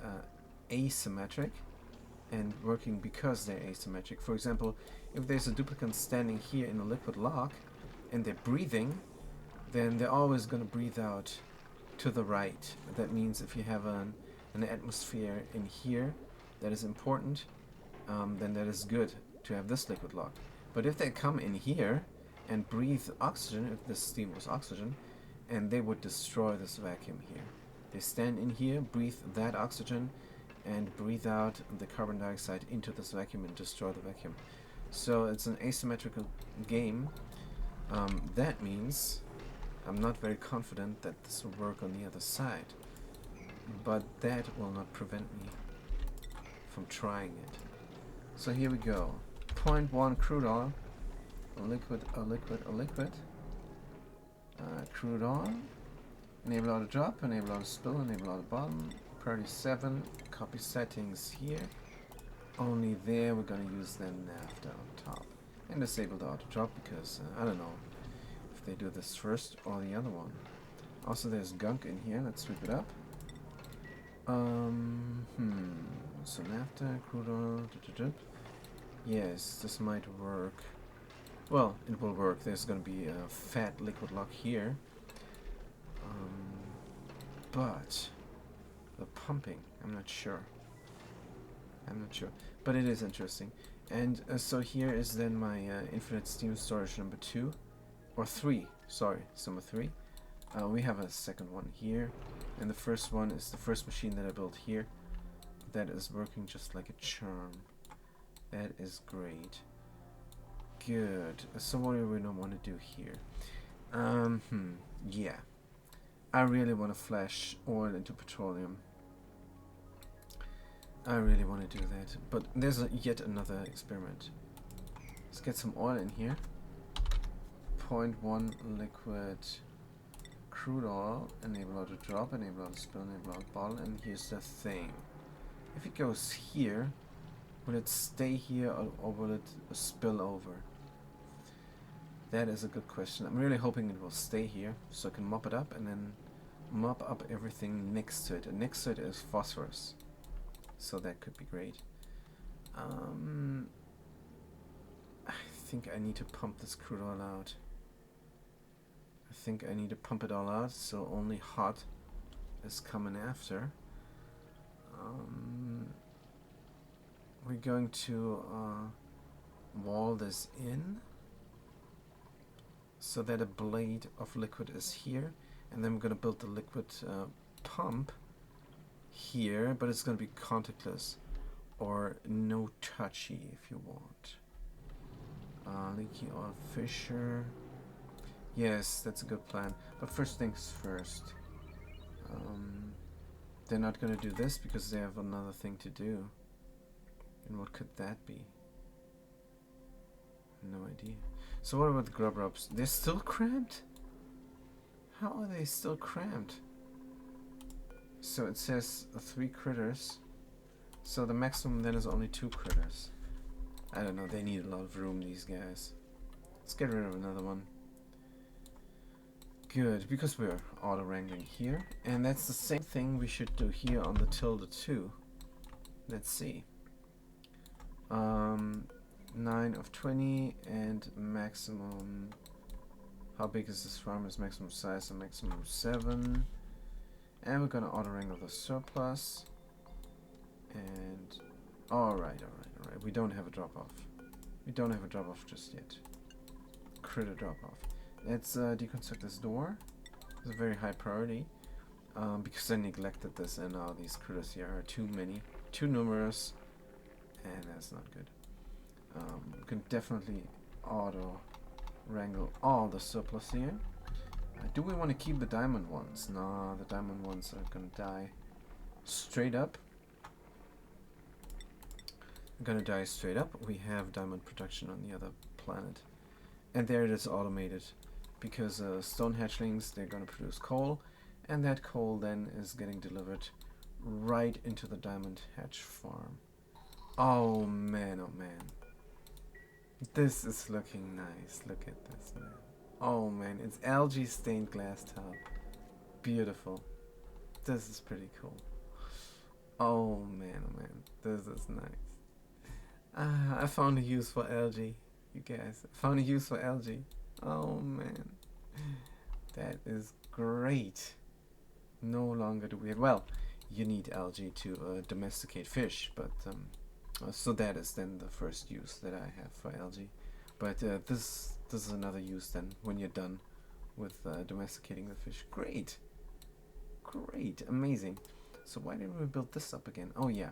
asymmetric and working because they're asymmetric. For example, if there's a duplicant standing here in a liquid lock and they're breathing, then they're always going to breathe out to the right. That means if you have an atmosphere in here that is important, then that is good to have this liquid lock. But if they come in here and breathe oxygen, if this steam was oxygen, and they would destroy this vacuum here. They stand in here, breathe that oxygen, and breathe out the carbon dioxide into this vacuum and destroy the vacuum. So it's an asymmetrical game. That means I'm not very confident that this will work on the other side, but that will not prevent me from trying it. So here we go. 0.1 crude oil, a liquid, a liquid, a liquid. Crude oil, enable auto drop, enable auto spill, enable auto bottom, priority 7, copy settings here. Only there we're going to use then NAFTA on top. And disable the auto drop because I don't know if they do this first or the other one. Also there's gunk in here, let's sweep it up. So NAFTA, crude oil, yes, this might work. Well, it will work. There's going to be a fat liquid lock here. But the pumping, I'm not sure. But it is interesting. And so here is then my infinite steam storage number 2. Or 3. Sorry, it's number 3. We have a second one here. And the first one is the first machine that I built here. That is working just like a charm. That is great. Good. So what do we not want to do here? Yeah. I really want to flash oil into petroleum. I really want to do that. But there's yet another experiment. Let's get some oil in here. 0.1 liquid crude oil. Enable auto drop, enable auto spill, enable auto bottle. And here's the thing. If it goes here, will it stay here or will it spill over? That is a good question. I'm really hoping it will stay here so I can mop it up and then mop up everything next to it. And next to it is phosphorus. So that could be great. I think I need to pump this crude oil out. I think I need to pump it all out so only hot is coming after. We're going to wall this in so that a blade of liquid is here, and then we're going to build the liquid pump here, but it's going to be contactless or no touchy if you want. Leaky oil fissure. Yes, that's a good plan. But first things first. They're not gonna do this because they have another thing to do. And what could that be? No idea. So what about the grub rubs? They're still cramped? How are they still cramped? So it says 3 critters. So the maximum then is only 2 critters. I don't know, they need a lot of room, these guys. Let's get rid of another one. Good, because we're auto-wrangling here. And that's the same thing we should do here on the tilde 2. Let's see. 9 of 20 and maximum... How big is this farm? Is maximum size and maximum 7. And we're gonna auto-wrangle the surplus. And... Alright. We don't have a drop-off. We don't have a drop-off just yet. Critter drop-off. Let's deconstruct this door. It's a very high priority. Because I neglected this and now these critters here are too many. Too numerous. And that's not good. We can definitely auto-wrangle all the surplus here. Do we want to keep the diamond ones? No, the diamond ones are gonna die straight up. Gonna die straight up. We have diamond production on the other planet. And there it is automated. Because stone hatchlings, they're gonna produce coal. And that coal then is getting delivered right into the diamond hatch farm. Oh man, oh man. This is looking nice. Look at this, man. Oh man, it's algae stained glass top. Beautiful. This is pretty cool. Oh man, this is nice. I found a use for algae, you guys. I found a use for algae. Oh man, that is great. No longer do we have, well, you need algae to domesticate fish, but so that is then the first use that I have for algae. But this is another use then when you're done with domesticating the fish. Great, amazing. So why didn't we build this up again? Oh yeah.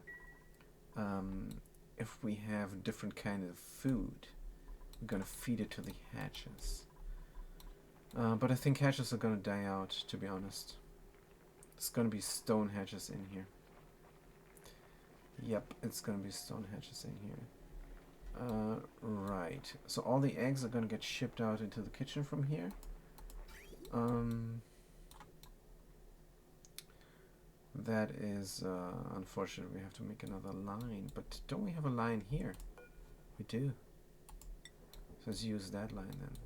If we have different kind of food, we're gonna feed it to the hatches. But I think hatches are gonna die out, to be honest. It's gonna be stone hatches in here. Yep, it's gonna be stone hatches in here. Right. So all the eggs are gonna get shipped out into the kitchen from here. That is unfortunate. We have to make another line, but don't we have a line here? We do. So let's use that line then.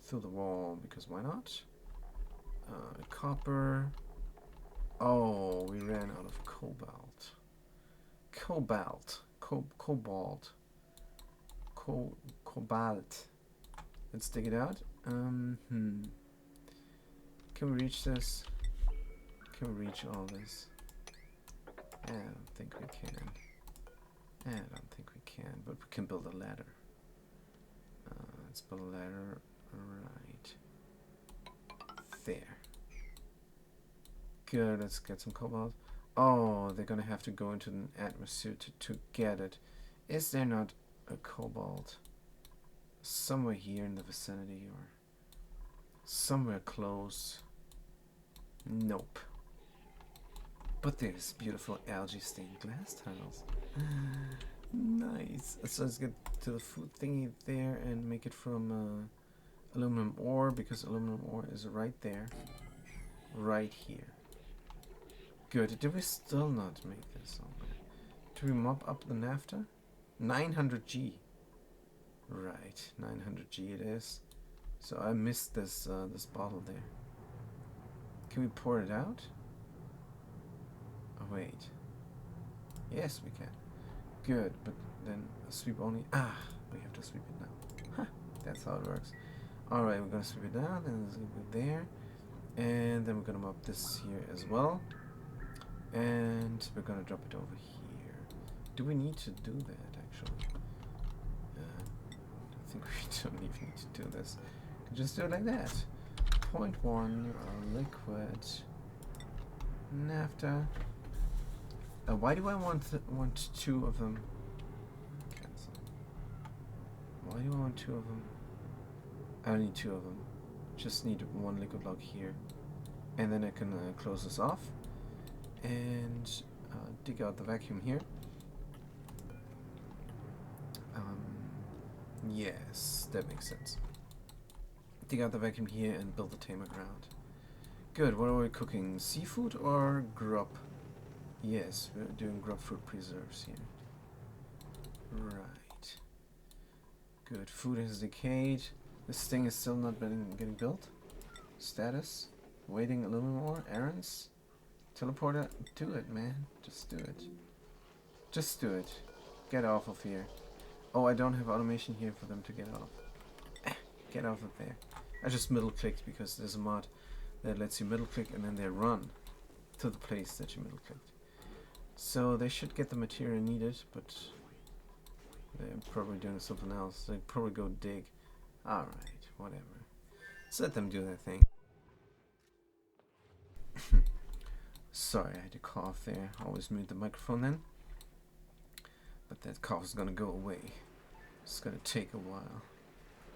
Through the wall, because why not? Copper. Oh, we ran out of cobalt. Cobalt. Let's dig it out. Can we reach this? Can we reach all this? I don't think we can. But we can build a ladder. Let's build a ladder right there. Good, let's get some cobalt. Oh, they're gonna have to go into an atmosphere to get it. Is there not a cobalt somewhere here in the vicinity or somewhere close? Nope. But there's beautiful algae stained glass tiles. Nice. So let's get to the food thingy there and make it from aluminum ore, because aluminum ore is right there. Right here. Good. Did we still not make this? Did we mop up the naphtha? 900G. Right. 900G it is. So I missed this this bottle there. Can we pour it out? Oh wait. Yes, we can. Good, but then sweep only. Ah, we have to sweep it now. Huh, that's how it works. Alright, we're gonna sweep it down and sweep it there. And then we're gonna mop this here as well. And we're gonna drop it over here. Do we need to do that actually? I think we don't even need to do this. We can just do it like that. 0.1 liquid naphtha. Why do I want 2 of them? Cancel. why do I want two of them? I don't need two of them. Just need one liquid block here. And then I can close this off and dig out the vacuum here. Yes, that makes sense. Dig out the vacuum here and build the tamer ground. Good, what are we cooking? Seafood or grub? Yes, we're doing grub fruit preserves here. Right. Good, food has decayed. This thing is still not getting built. Status. Waiting a little more. Errands. Teleporter. Do it, man. Just do it. Just do it. Get off of here. Oh, I don't have automation here for them to get off. Get off of there. I just middle clicked because there's a mod that lets you middle click and then they run to the place that you middle clicked. So they should get the material needed, but they're probably doing something else. They'd probably go dig. Alright, whatever. Let's let them do their thing. Sorry, I had to cough there. Always mute the microphone then. But that cough is gonna go away. It's gonna take a while.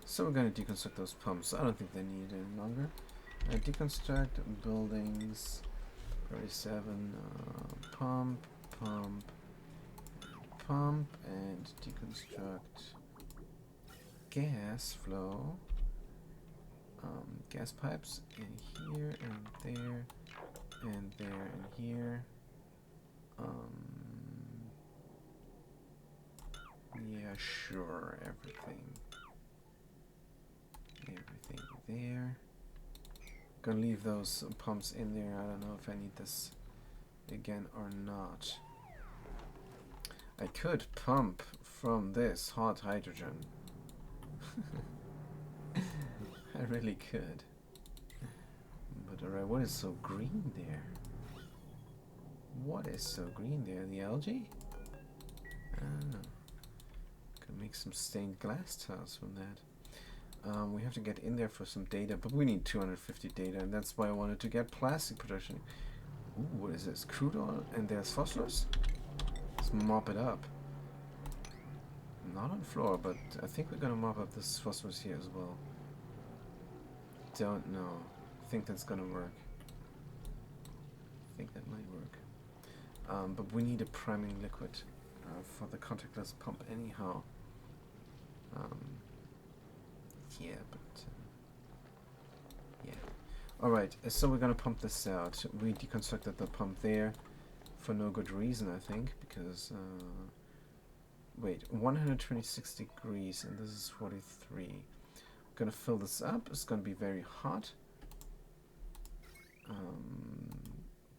So we're gonna deconstruct those pumps. I don't think they need it any longer. Deconstruct buildings. 37. Pump, and deconstruct gas flow. Gas pipes in here and there and there and here. Yeah, sure, everything there. Gonna leave those pumps in there. I don't know if I need this again or not. I could pump from this hot hydrogen. I really could. But alright, what is so green there? What is so green there? The algae? I don't know. Could make some stained glass tiles from that. We have to get in there for some data, but we need 250 data, and that's why I wanted to get plastic production. Ooh, what is this? Crude oil? And there's phosphorus? Let's mop it up. Not on the floor, but I think we're gonna mop up this phosphorus here as well. Don't know. I think that's gonna work. I think that might work. But we need a priming liquid for the contactless pump anyhow. Yeah, but yeah. Alright, so we're gonna pump this out. We deconstructed the pump there for no good reason, I think, because wait, 126 degrees and this is 43. Gonna fill this up. It's gonna be very hot.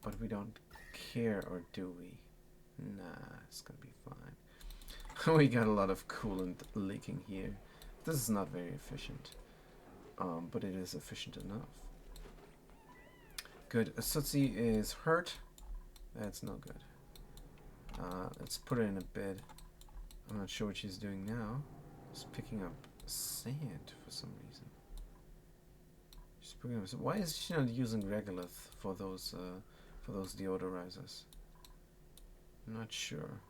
But we don't care, or do we? Nah, it's gonna be fine. We got a lot of coolant leaking here. This is not very efficient, but it is efficient enough. Good. Sutsi is hurt. That's no good. Let's put her in a bed. I'm not sure what she's doing now. She's picking up sand for some reason. She's picking up. Why is she not using regolith for those deodorizers? I'm not sure.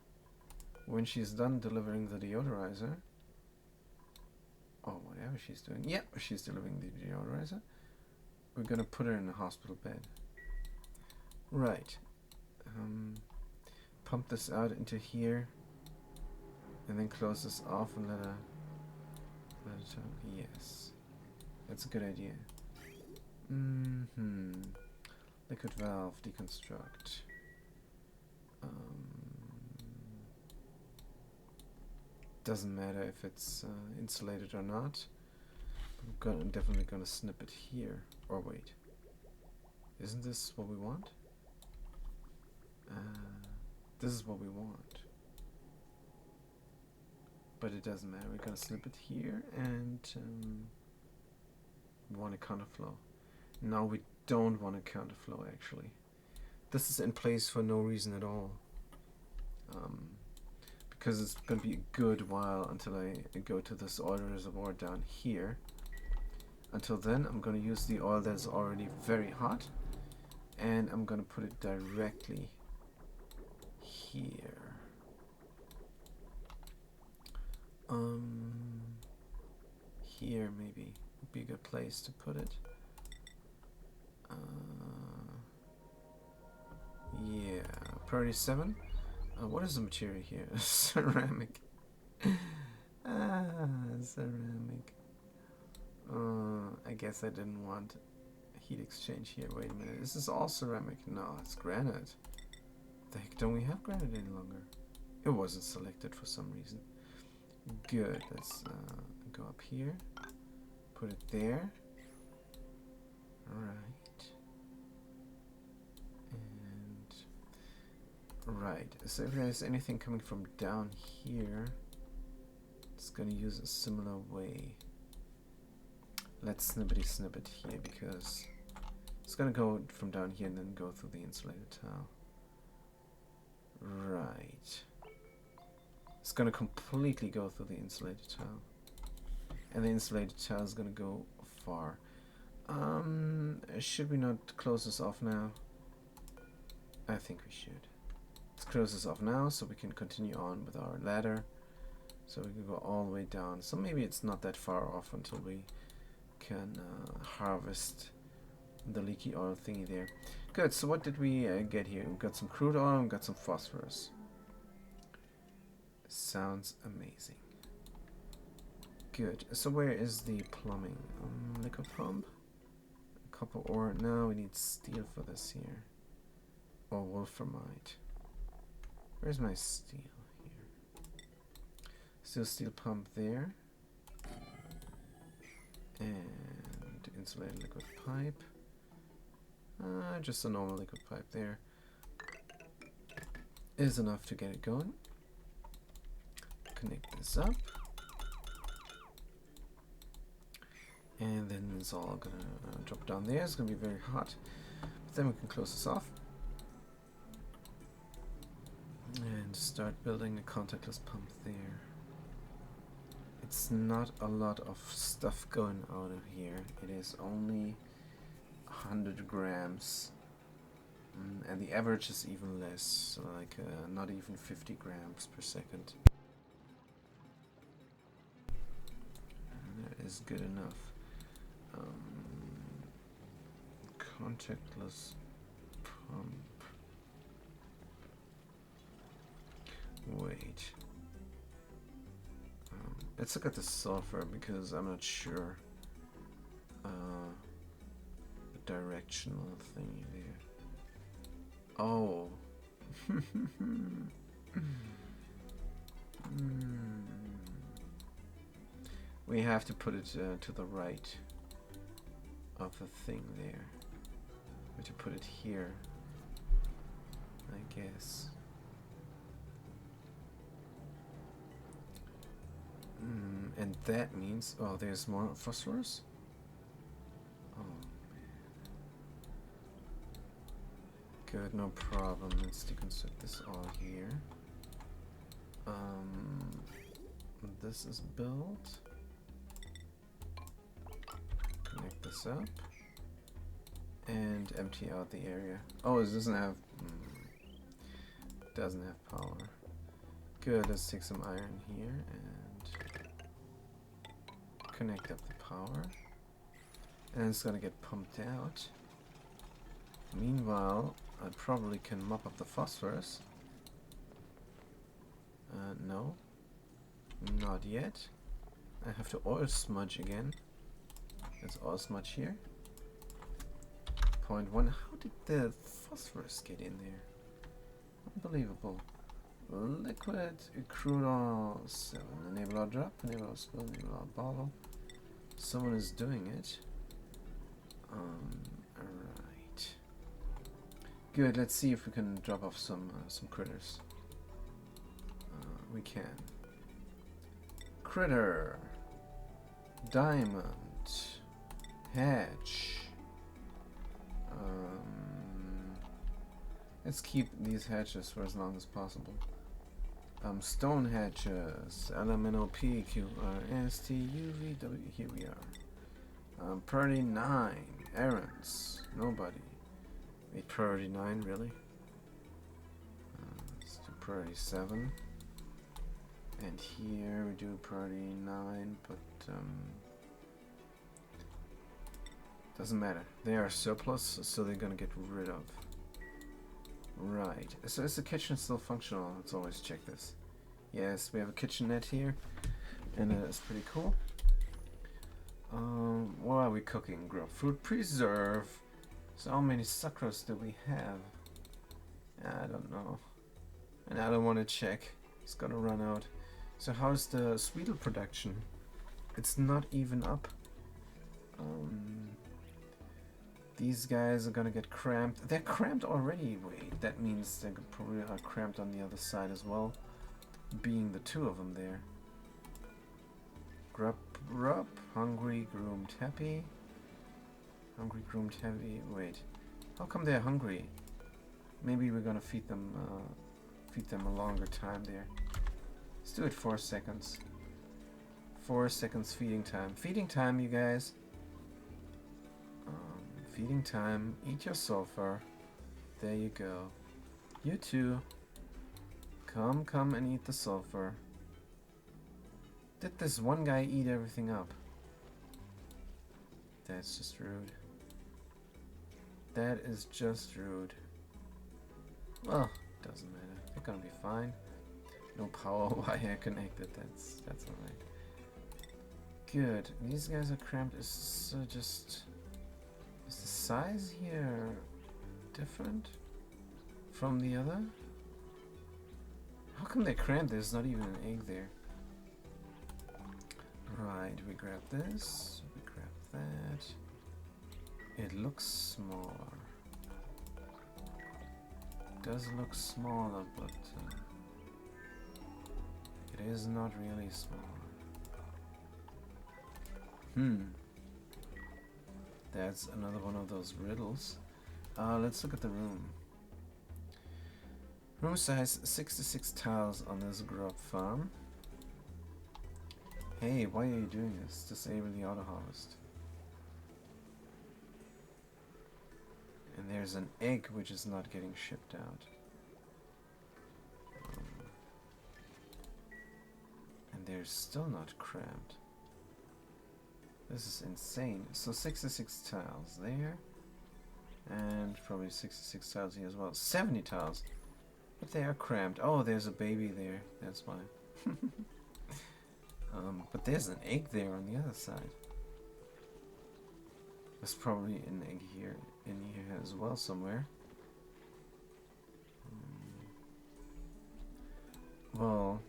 When she's done delivering the deodorizer, or whatever she's doing, yep, she's delivering the deodorizer. We're gonna put her in a hospital bed. Right. Pump this out into here, and then close this off and let it out. Yes, that's a good idea. Liquid valve deconstruct. Doesn't matter if it's insulated or not. I'm definitely gonna snip it here. Or wait, isn't this what we want? This is what we want. But it doesn't matter. We're gonna snip it here and we want a counterflow. No, we don't want a counterflow actually. This is in place for no reason at all. Because it's going to be a good while until I go to this oil reservoir down here. Until then, I'm going to use the oil that's already very hot, and I'm going to put it directly here. here maybe would be a good place to put it. Yeah, priority 7. What is the material here? Ceramic. Ceramic. I guess I didn't want heat exchange here. Wait a minute. This is all ceramic. No, it's granite. The heck, don't we have granite any longer? It wasn't selected for some reason. Good. Let's go up here. Put it there. Alright. And right. So if there's anything coming from down here, it's gonna use a similar way. Let's snippety snip it here because it's gonna go from down here and then go through the insulated tile. Right. It's gonna completely go through the insulated tile. And the insulated tile is gonna go far. Should we not close this off now? I think we should. Let's close this off now so we can continue on with our ladder. So we can go all the way down. So maybe it's not that far off until we can harvest the leaky oil thingy there. Good, so what did we get here? We got some crude oil, we got some phosphorus. Sounds amazing. Good, so where is the plumbing? Liquid pump? Copper ore, no, we need steel for this here. Or wolframite. Where's my steel here? Still steel pump there. And insulated liquid pipe. Just a normal liquid pipe there is enough to get it going. Connect this up. And then it's all gonna drop down there. It's gonna be very hot. But then we can close this off. And start building a contactless pump there. It's not a lot of stuff going out of here. It is only 100 grams. And the average is even less, so like not even 50 grams per second. And that is good enough. Contactless pump. Wait. Let's look at the sulfur because I'm not sure the directional thingy there. Oh. We have to put it to the right of the thing there. We have to put it here, I guess. And that means, oh, there's more phosphorus? Oh, man. Good, no problem. Let's deconstruct this all here. This is built. Connect this up. And empty out the area. Oh, it doesn't have... doesn't have power. Good, let's take some iron here and connect up the power, and it's gonna get pumped out. Meanwhile, I probably can mop up the phosphorus. No, not yet. I have to oil smudge again. Let's oil smudge here. 0.1. How did the phosphorus get in there? Unbelievable. Liquid crude oil 7. Enable our drop, enable our spill, enable our bottle. Someone is doing it. Alright. Good, let's see if we can drop off some critters. We can. Critter. Diamond. Hatch. Let's keep these hatches for as long as possible. Stone hatches, LMNOP, QRST, UVW, here we are. Priority 9, errands, nobody. Wait, priority 9, really? Let's do priority 7. And here we do priority 9, but Doesn't matter. They are surplus, so they're gonna get rid of. Right. So is the kitchen still functional? Let's always check this. Yes, we have a kitchenette here, and it's pretty cool. What are we cooking? Grapefruit preserve. So how many sucrose do we have? I don't know. And I don't want to check. It's gonna run out. So how's the sweetle production? It's not even up. These guys are gonna get cramped. They're cramped already. Wait, that means they probably are cramped on the other side as well. Being the two of them there. Grub, rub, hungry, groomed, happy. Hungry, groomed, happy. Wait, how come they're hungry? Maybe we're gonna feed them a longer time there. Let's do it 4 seconds. 4 seconds feeding time. Feeding time, you guys. Feeding time. Eat your sulfur. There you go. You too. Come and eat the sulfur. Did this one guy eat everything up? That's just rude. That is just rude. Well, doesn't matter. They're gonna be fine. No power wire connected. That's alright. Good. These guys are cramped. Is the size here different from the other? How come they're cramped? There's not even an egg there. Right, we grab this. We grab that. It looks smaller. Does look smaller, but it is not really smaller. That's another one of those riddles. Let's look at the room. Room size 66 tiles on this grub farm. Hey, why are you doing this? Disable the auto harvest. And there's an egg which is not getting shipped out. And they're still not cramped. This is insane. So 66 tiles there. And probably 66 tiles here as well. 70 tiles. But they are cramped. Oh, there's a baby there. That's why. But there's an egg there on the other side. There's probably an egg here in here as well somewhere. Well,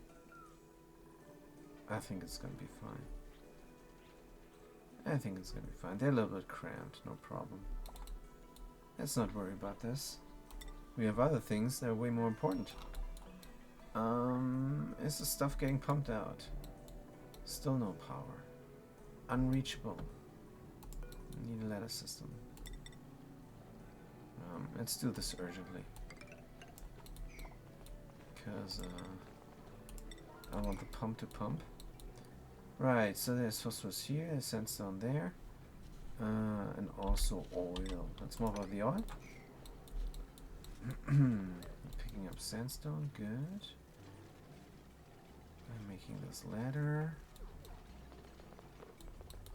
I think it's gonna be fine. I think it's gonna be fine. They're a little bit cramped, no problem. Let's not worry about this. We have other things that are way more important. Is the stuff getting pumped out? Still no power. Unreachable. Need a ladder system. Let's do this urgently. Because I want the pump to pump. Right, so there's phosphorus here, there's sandstone there. And also oil. Let's move about the oil. Picking up sandstone, good. I'm making this ladder.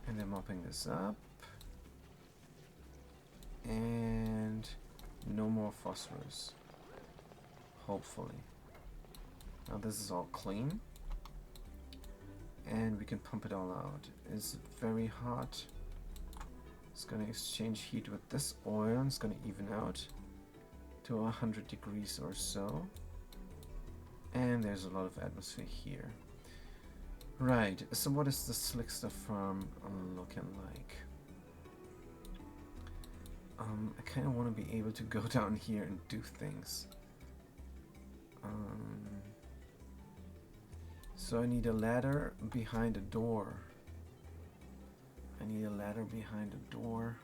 And then mopping this up. And no more phosphorus. Hopefully. Now this is all clean. And we can pump it all out. It's very hot. It's going to exchange heat with this oil. It's going to even out to 100 degrees or so. And there's a lot of atmosphere here. Right, so what is the Slickster farm looking like? I kind of want to be able to go down here and do things. So I need a ladder behind a door. I need a ladder behind a door.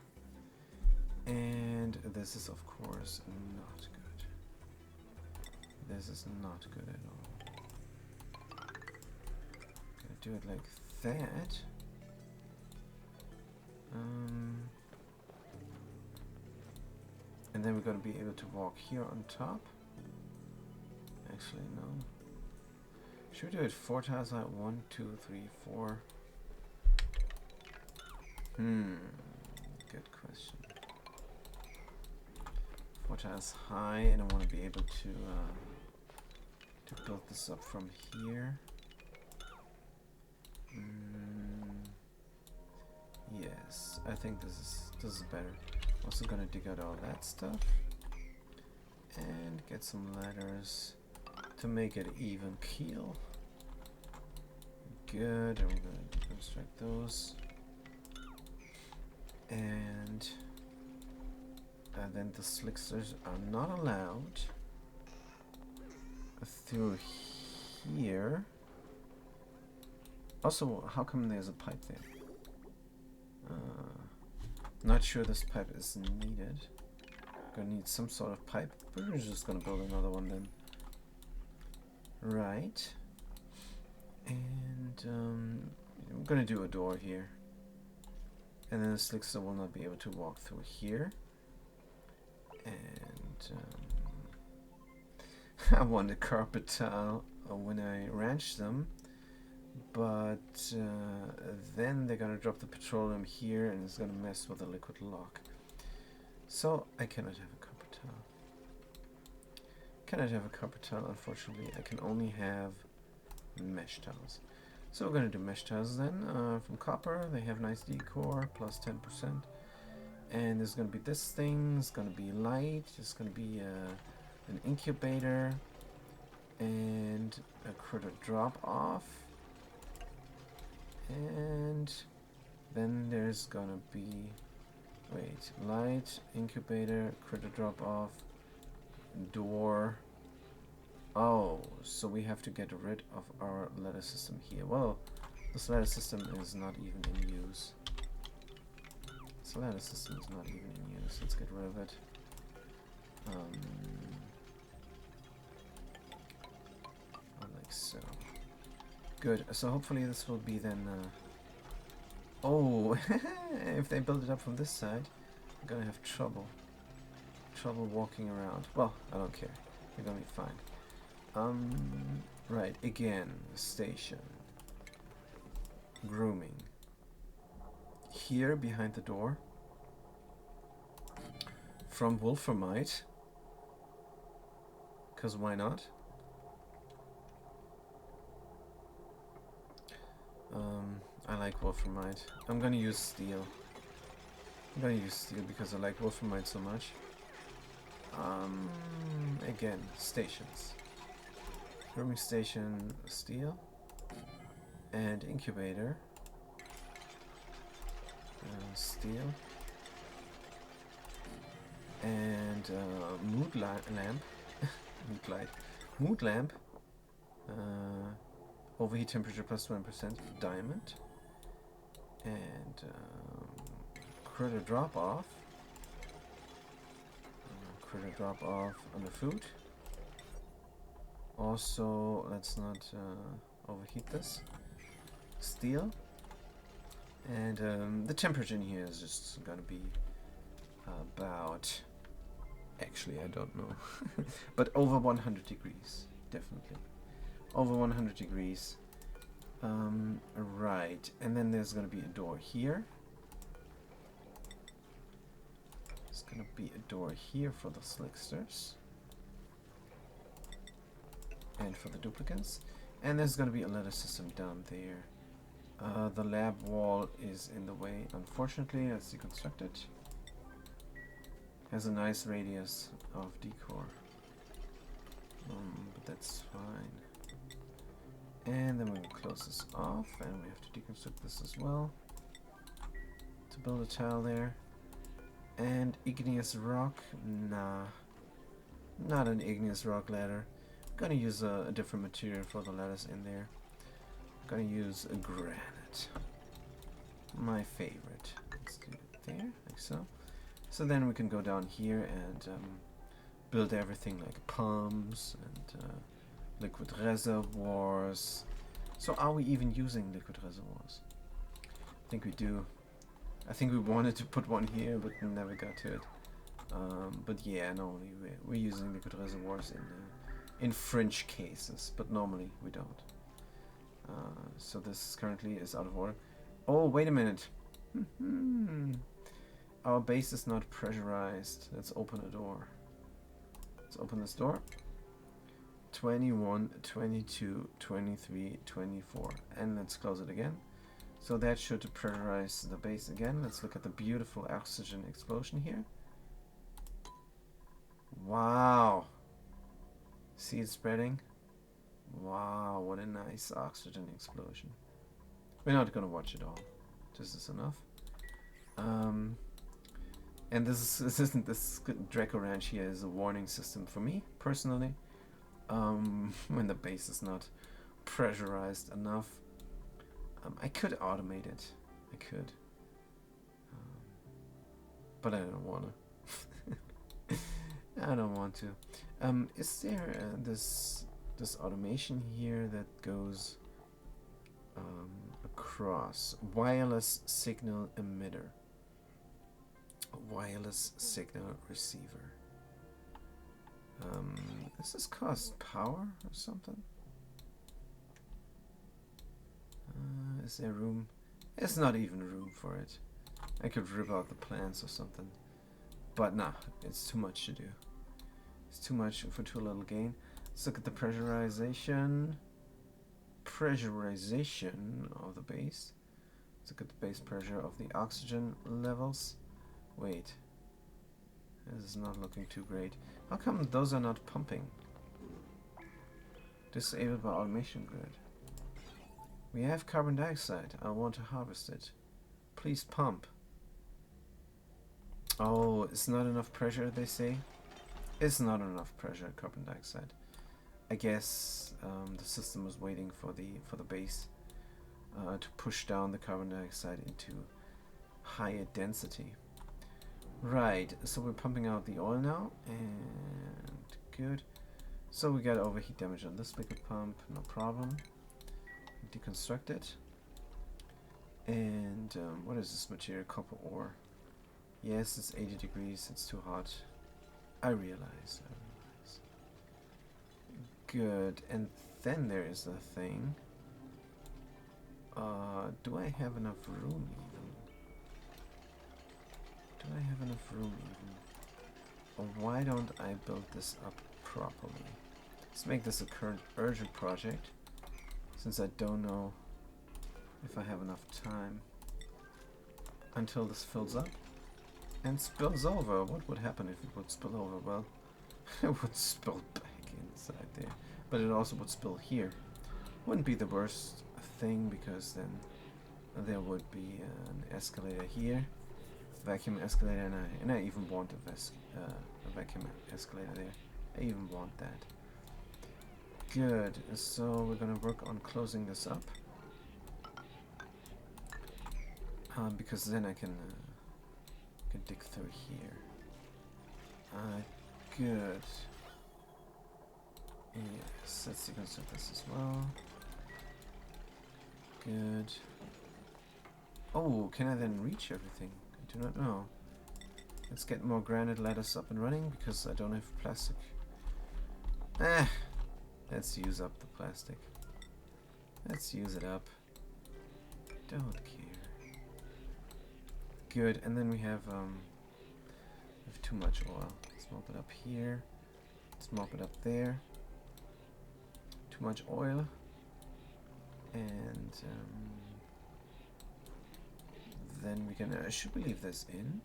And this is of course not good. This is not good at all. Gonna do it like that. And then we're gonna be able to walk here on top. Actually, no. Should we do it 4 tiles out? 1, 2, 3, 4. good question. 4 tiles high, and I want to be able to build this up from here. Yes, I think this is better. Also gonna dig out all that stuff and get some ladders to make it even keel. Good, and we're gonna deconstruct those. And then the slicksters are not allowed through here. Also, how come there's a pipe there? Not sure this pipe is needed. Gonna need some sort of pipe. We're just gonna build another one then. Right. And I'm gonna do a door here. And then the slickster will not be able to walk through here. And I want a carpet tile when I ranch them. But then they're gonna drop the petroleum here and it's gonna mess with the liquid lock. So I cannot have a carpet tile. Cannot have a carpet tile, unfortunately. I can only have mesh tiles. So we're gonna do mesh tiles then. From copper, they have nice decor, plus 10%. And there's gonna be this thing, it's gonna be light, it's gonna be an incubator and a critter drop off. And then there's gonna be, wait, light, incubator, critter drop off, door. Oh, so we have to get rid of our ladder system here. Well, this ladder system is not even in use. This ladder system is not even in use. Let's get rid of it. Like so. Good. So hopefully this will be then. Oh, if they build it up from this side, I'm gonna have trouble walking around. Well, I don't care. We're gonna be fine. Right. Again, station. Grooming. Here behind the door. From wolframite. 'Cause why not? I like wolframite. I'm gonna use steel. I'm gonna use steel because I like wolframite so much. Again, stations. Grooming station, steel. And incubator. Steel. And mood lamp. Mood light. Mood lamp. Overheat temperature plus 20%. Diamond. And critter drop off. Critter drop off on the food. Also, let's not overheat this. Steel. And the temperature in here is just gonna be about, actually I don't know, but over 100 degrees, definitely. Over 100 degrees. Right, and then there's gonna be a door here. There's gonna be a door here for the slicksters. And for the duplicates. And there's gonna be a ladder system down there. The lab wall is in the way, unfortunately. Let's deconstruct it. Has a nice radius of decor. But that's fine. And then we'll close this off, and we have to deconstruct this as well to build a tile there. And igneous rock, nah, not an igneous rock ladder. I'm gonna use a different material for the ladders in there. I'm gonna use a granite, my favorite. Let's do it there, like so. So then we can go down here and build everything like pumps and liquid reservoirs. So are we even using liquid reservoirs? I think we do. I think we wanted to put one here, but never got to it. But yeah, normally we're using liquid reservoirs in fringe cases, but normally we don't. So this currently is out of order. Oh, wait a minute. Our base is not pressurized. Let's open a door. Let's open this door. 21, 22, 23, 24. And let's close it again. So that should pressurize the base again. Let's look at the beautiful oxygen explosion here. Wow. See it spreading? Wow, what a nice oxygen explosion. We're not gonna watch it all. This is enough. And this Draco Ranch here is a warning system for me, personally. When the base is not pressurized enough. I could automate it. I could. But I don't want to. I don't want to. Is there this automation here that goes across? Wireless signal emitter. Wireless signal receiver. Does this cost power or something? Is there room? There's not even room for it. I could rip out the plants or something. But nah, it's too much to do. It's too much for too little gain. Let's look at the pressurization. Pressurization of the base. Let's look at the base pressure of the oxygen levels. Wait. This is not looking too great. How come those are not pumping? Disabled by automation grid. We have carbon dioxide. I want to harvest it. Please pump. Oh, it's not enough pressure, they say. It's not enough pressure, carbon dioxide. I guess the system was waiting for the base to push down the carbon dioxide into higher density. Right, so we're pumping out the oil now, and good. So we got overheat damage on this liquid pump, no problem. Deconstruct it. And what is this material? Copper ore. Yes, it's 80 degrees, it's too hot. I realize. Good, and then there is the thing. Do I have enough room even? Do I have enough room even? Or why don't I build this up properly? Let's make this a current urgent project, since I don't know if I have enough time until this fills up and spills over. What would happen if it would spill over? Well, it would spill back inside there, but it also would spill here. Wouldn't be the worst thing, because then there would be an escalator here, vacuum escalator, and I even want a vacuum escalator there. I even want that. Good, so we're gonna work on closing this up, because then I can dig through here. Good. Yes, let's deconstruct this as well. Good. Oh, can I then reach everything? I do not know. Let's get more granite lattice up and running, because I don't have plastic. Let's use up the plastic. Let's use it up. Don't care. Good, and then we have too much oil. Let's mop it up here. Let's mop it up there. Too much oil. And then we can. Should we leave this in?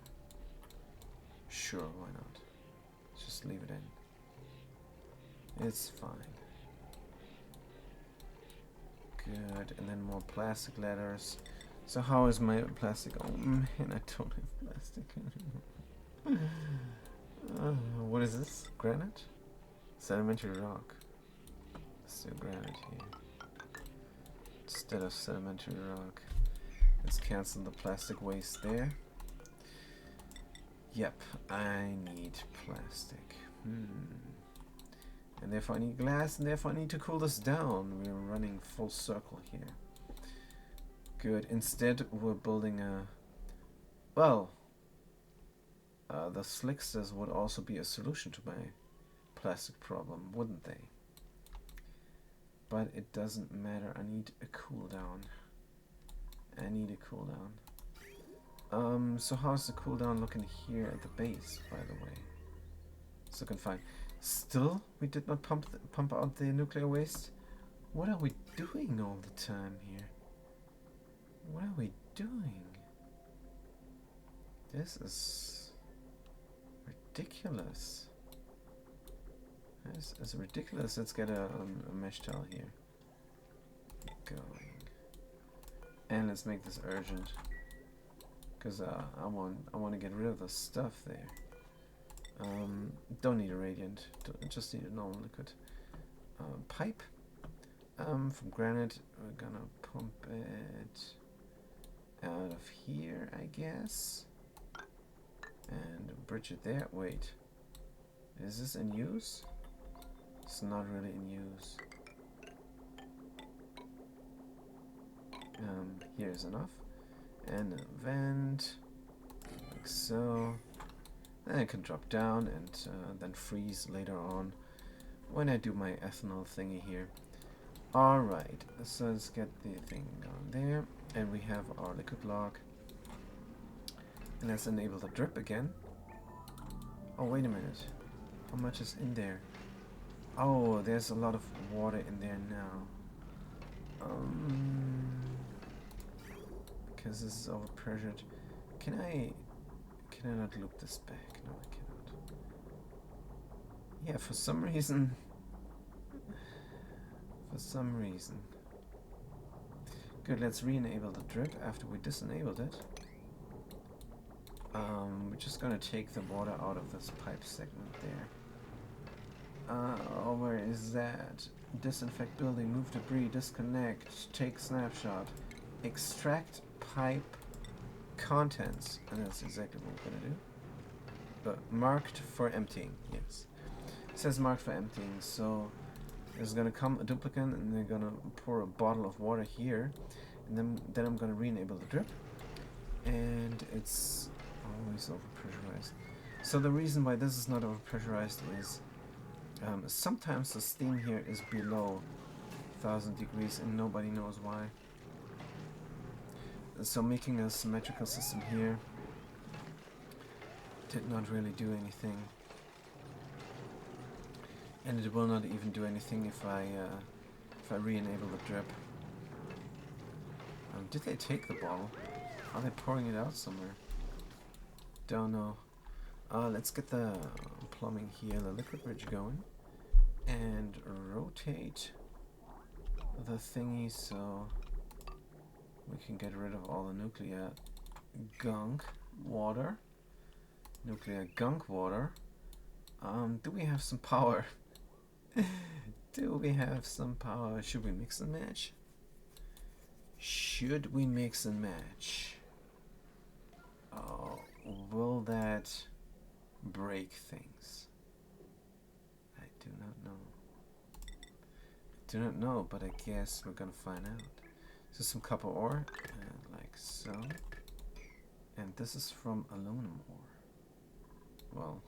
Sure, why not? Let's just leave it in. It's fine. Good, and then more plastic ladders. So how is my plastic? Oh man, I don't have plastic anymore. What is this? Granite? Sedimentary rock. Let's do granite here instead of sedimentary rock. Let's cancel the plastic waste there. Yep, I need plastic. And therefore I need glass, and therefore I need to cool this down. We're running full circle here. Good. Instead, we're building a... Well, the slicksters would also be a solution to my plastic problem, wouldn't they? But it doesn't matter. I need a cooldown. I need a cooldown. So how's the cooldown looking here at the base, by the way? It's looking fine. Still, we did not pump out the nuclear waste? What are we doing all the time here? What are we doing? This is ridiculous. This is ridiculous. Let's get a mesh towel here. Going. And let's make this urgent. Because I want to get rid of the stuff there. Don't need a radiant. Just need a normal liquid. Pipe. From granite, we're gonna pump it out of here, I guess. And bridge it there. Wait. Is this in use? It's not really in use. Here's enough. And a vent. Like so. Then it can drop down and then freeze later on when I do my ethanol thingy here. Alright, so let's get the thing down there. And we have our liquid log. And let's enable the drip again. Oh, wait a minute. How much is in there? Oh, there's a lot of water in there now. Because this is overpressured. Can I not loop this back? No, I cannot. Yeah, for some reason. Good, let's re-enable the drip after we disenabled it. We're just gonna take the water out of this pipe segment there. Oh, where is that? Disinfect building, move debris, disconnect, take snapshot, extract pipe contents, and that's exactly what we're gonna do. But marked for emptying, yes. It says marked for emptying, so there's gonna come a duplicant, and they're gonna pour a bottle of water here, and then I'm gonna re-enable the drip, and it's always overpressurized. So the reason why this is not overpressurized is sometimes the steam here is below 1000 degrees, and nobody knows why. So making a symmetrical system here did not really do anything, and it will not even do anything if I re-enable the drip. Did they take the bottle? Are they pouring it out somewhere? Don't know. Let's get the plumbing here, the liquid bridge going, and rotate the thingy so we can get rid of all the nuclear gunk water. Do we have some power? Do we have some power? Should we mix and match? Should we mix and match? Oh, will that break things? I do not know. But I guess we're gonna find out. So some copper ore, like so. And this is from aluminum ore. Well,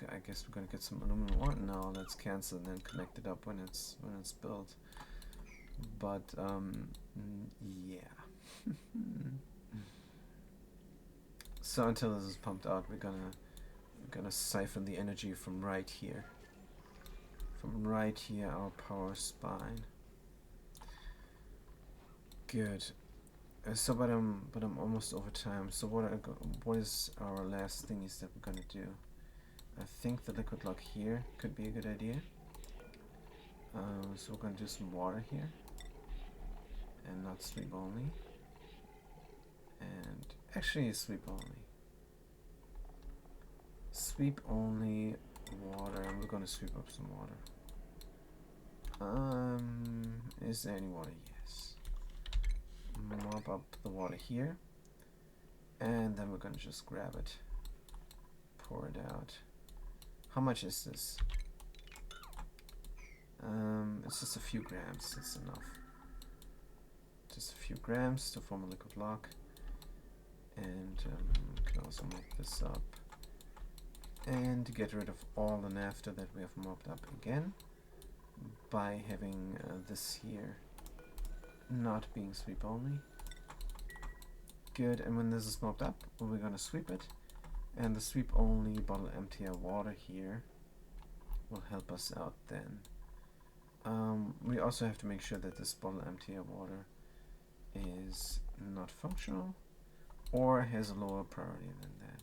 I guess we're gonna get some aluminum ore now. Let's cancel and then connect it up when it's built. But yeah. So until this is pumped out, we're gonna siphon the energy from right here. From right here, our power spine. Good. So, but I'm almost over time. So what is our last thingies that we're gonna do? I think the liquid lock here could be a good idea. So we're gonna do some water here, and not sweep only. And actually, sweep only. Sweep only water. And we're gonna sweep up some water. Is there any water? Yes. Mop up the water here, and then we're gonna just grab it, pour it out. How much is this? It's just a few grams. It's enough. Just a few grams to form a liquid lock, and we can also mop this up and get rid of all the naphtha that we have mopped up again by having this here not being sweep only. Good, and when this is mopped up, we're gonna sweep it. And the sweep only bottle emptier water here will help us out then. We also have to make sure that this bottle emptier water is not functional or has a lower priority than that.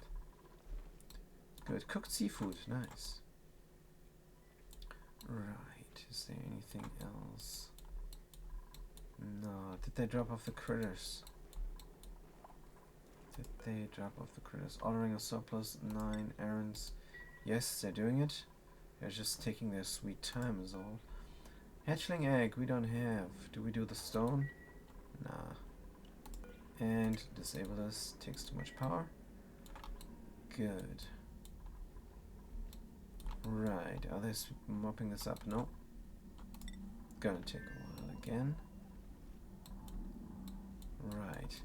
Good. Cooked seafood. Nice. Right. Is there anything else? No. Did they drop off the critters? Did they drop off the critters? Ordering a surplus 9 errands. Yes, they're doing it. They're just taking their sweet time is all. Hatchling egg we don't have. Do we do the stone? Nah. And disable this. Takes too much power. Good. Right. Are they mopping this up? No. Gonna take a while again. Right.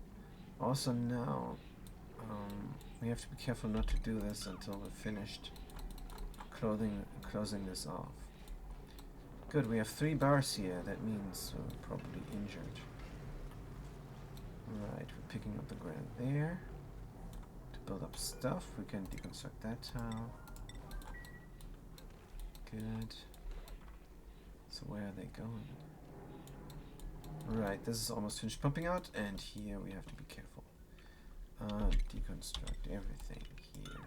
Also now, we have to be careful not to do this until we're finished closing this off. Good, we have 3 bars here. That means we're probably injured. Right, we're picking up the granite there. To build up stuff, we can deconstruct that tile. Good. So where are they going? Right, this is almost finished pumping out, and here we have to be careful. Deconstruct everything here.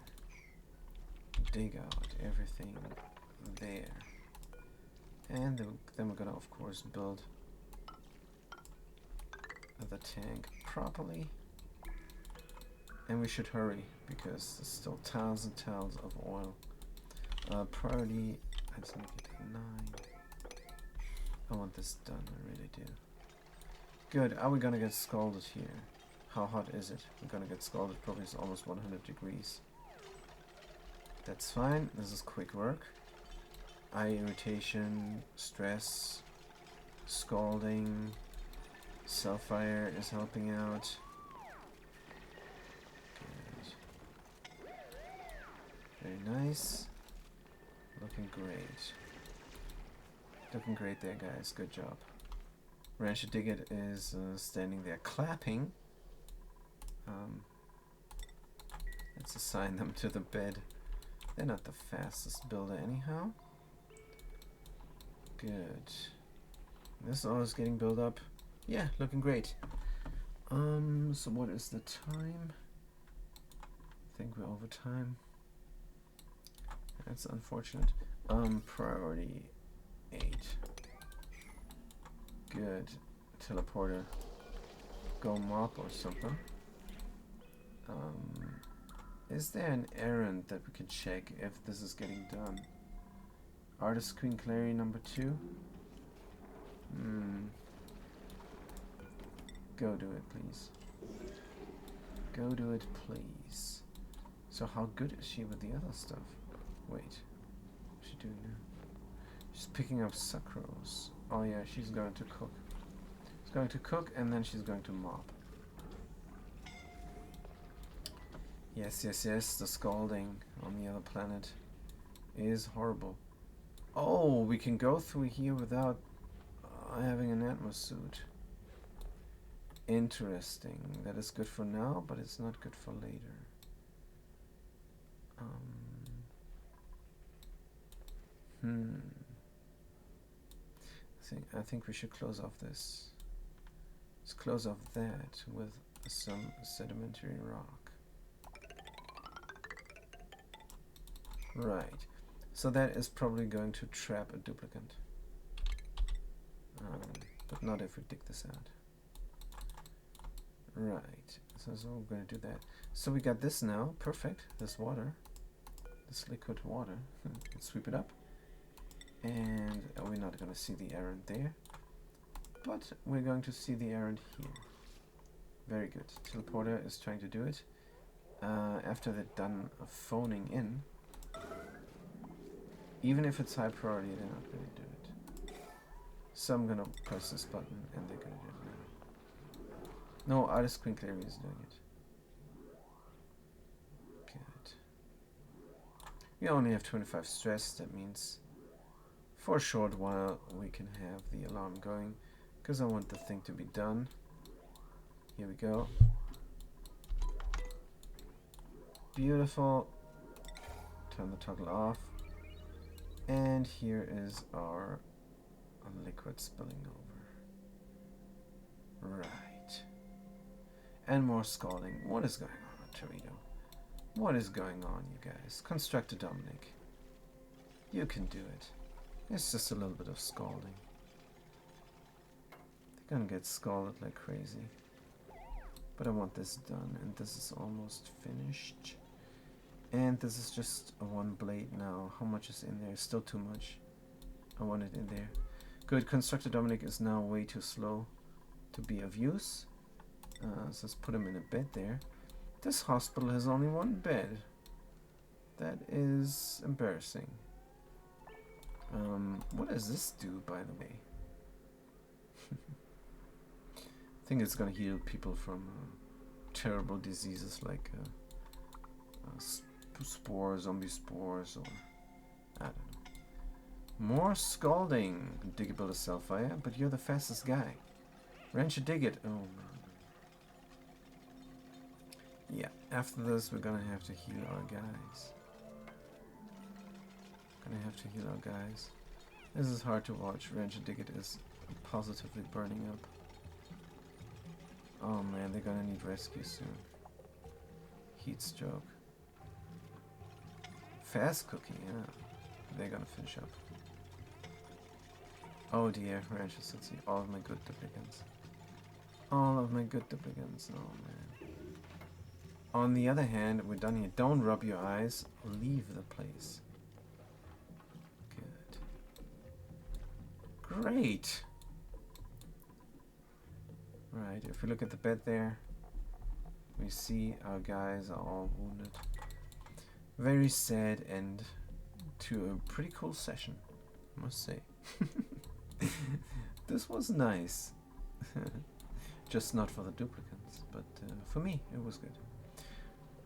Dig out everything there. And then we're gonna, of course, build the tank properly. And we should hurry, because there's still tons and tons of oil. Priority, let's make it 9. I want this done, I really do. Good, are we gonna get scalded here? How hot is it? We're gonna get scalded, probably it's almost 100 degrees. That's fine, this is quick work. Eye irritation, stress, scalding, Cellfire is helping out. Good. Very nice. Looking great. Looking great there, guys. Good job. Rancher Diggit is standing there clapping. Let's assign them to the bed. They're not the fastest builder anyhow. Good. This all is getting built up. Yeah, looking great. So what is the time? I think we're over time. That's unfortunate. Priority 8. Good. Teleporter. Go mop or something. Is there an errand that we can check if this is getting done? Artist Queen Clary number 2? Go do it, please. Go do it, please. So how good is she with the other stuff? Wait. What's she doing now? She's picking up sucrose. Oh yeah, she's going to cook. She's going to cook and then she's going to mop. Yes, yes, yes, the scalding on the other planet is horrible. Oh, we can go through here without having an atmosuit. Interesting. That is good for now, but it's not good for later. I think we should close off this. Let's close off that with some sedimentary rock. Right. So that is probably going to trap a duplicate. But not if we dig this out. Right. So we're going to do that. So we got this now. Perfect. This water. This liquid water. Let's sweep it up. And we're not going to see the errand there. But we're going to see the errand here. Very good. Teleporter is trying to do it. After they're done phoning in, even if it's high priority, they're not going to do it. So I'm going to press this button and they're going to do it now. No, Artist Queen Clary is doing it. Good. We only have 25 stress. That means for a short while we can have the alarm going, because I want the thing to be done. Here we go. Beautiful. Turn the toggle off. And here is our liquid spilling over. Right. And more scalding. What is going on, Torito? What is going on, you guys? Constructor Dominic. You can do it. It's just a little bit of scalding. They're gonna get scalded like crazy. But I want this done, and this is almost finished. And this is just a one blade now. How much is in there? Still too much. I want it in there. Good. Constructor Dominic is now way too slow to be of use. So let's put him in a bed there. This hospital has only one bed. That is embarrassing. What does this do, by the way? I think it's gonna heal people from terrible diseases like zombie spores, or I don't know. More scalding. Dig a build a Cellfire, but you're the fastest guy. Rancher dig it. Oh man. Yeah, after this we're gonna have to heal our guys. This is hard to watch. Rancher dig it is positively burning up. Oh man, they're gonna need rescue soon. Heat stroke. Fast cooking, yeah. They're gonna finish up. Oh dear, Rancher City. All of my good duplicants. Oh man. On the other hand, we're done here. Don't rub your eyes. Leave the place. Good. Great. Right, if we look at the bed there, we see our guys are all wounded. Very sad end to a pretty cool session, I must say. This was nice. Just not for the duplicants, but for me, it was good.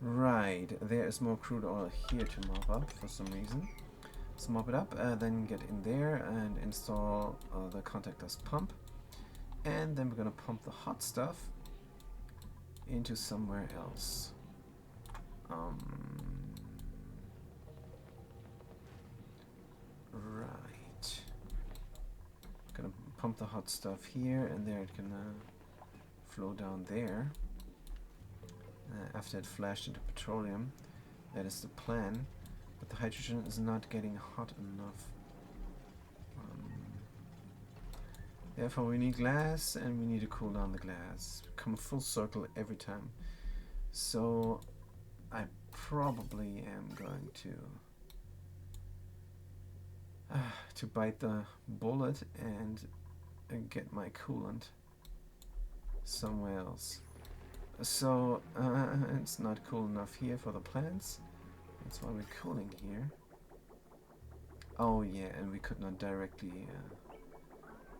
Right, there is more crude oil here to mop up for some reason. Let's mop it up, then get in there and install the contactless pump. And then we're gonna pump the hot stuff into somewhere else. Right. Gonna pump the hot stuff here, and there it can flow down there. After it flashed into petroleum, that is the plan. But the hydrogen is not getting hot enough. Therefore we need glass, and we need to cool down the glass. Come full circle every time. So I probably am going to bite the bullet and get my coolant somewhere else. So it's not cool enough here for the plants. That's why we're cooling here. Oh yeah, and we could not directly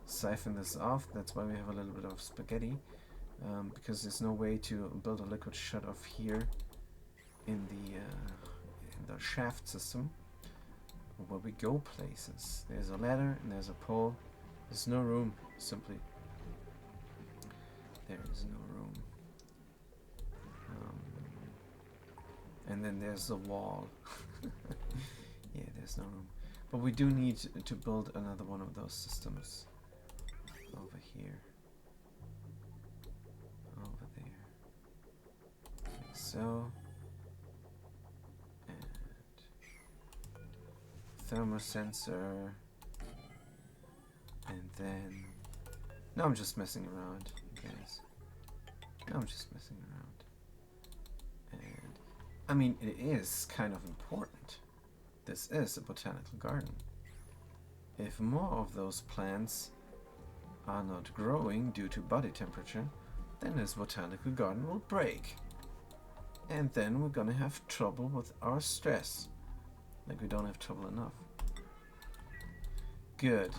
siphon this off. That's why we have a little bit of spaghetti, because there's no way to build a liquid shut-off here in the shaft system where we go places. There's a ladder and there's a pole. There's no room, simply. There is no room. And then there's the wall. Yeah, there's no room. But we do need to build another one of those systems. Over here. Over there. Like so. And thermosensor. And then... No, I'm just messing around, guys. No, I'm just messing around. And... I mean, it is kind of important. This is a botanical garden. If more of those plants are not growing due to body temperature, then this botanical garden will break. And then we're gonna have trouble with our stress. Like we don't have trouble enough. Good.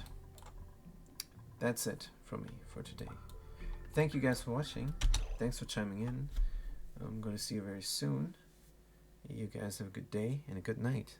That's it from me for today. Thank you guys for watching. Thanks for chiming in. I'm gonna see you very soon. You guys have a good day and a good night.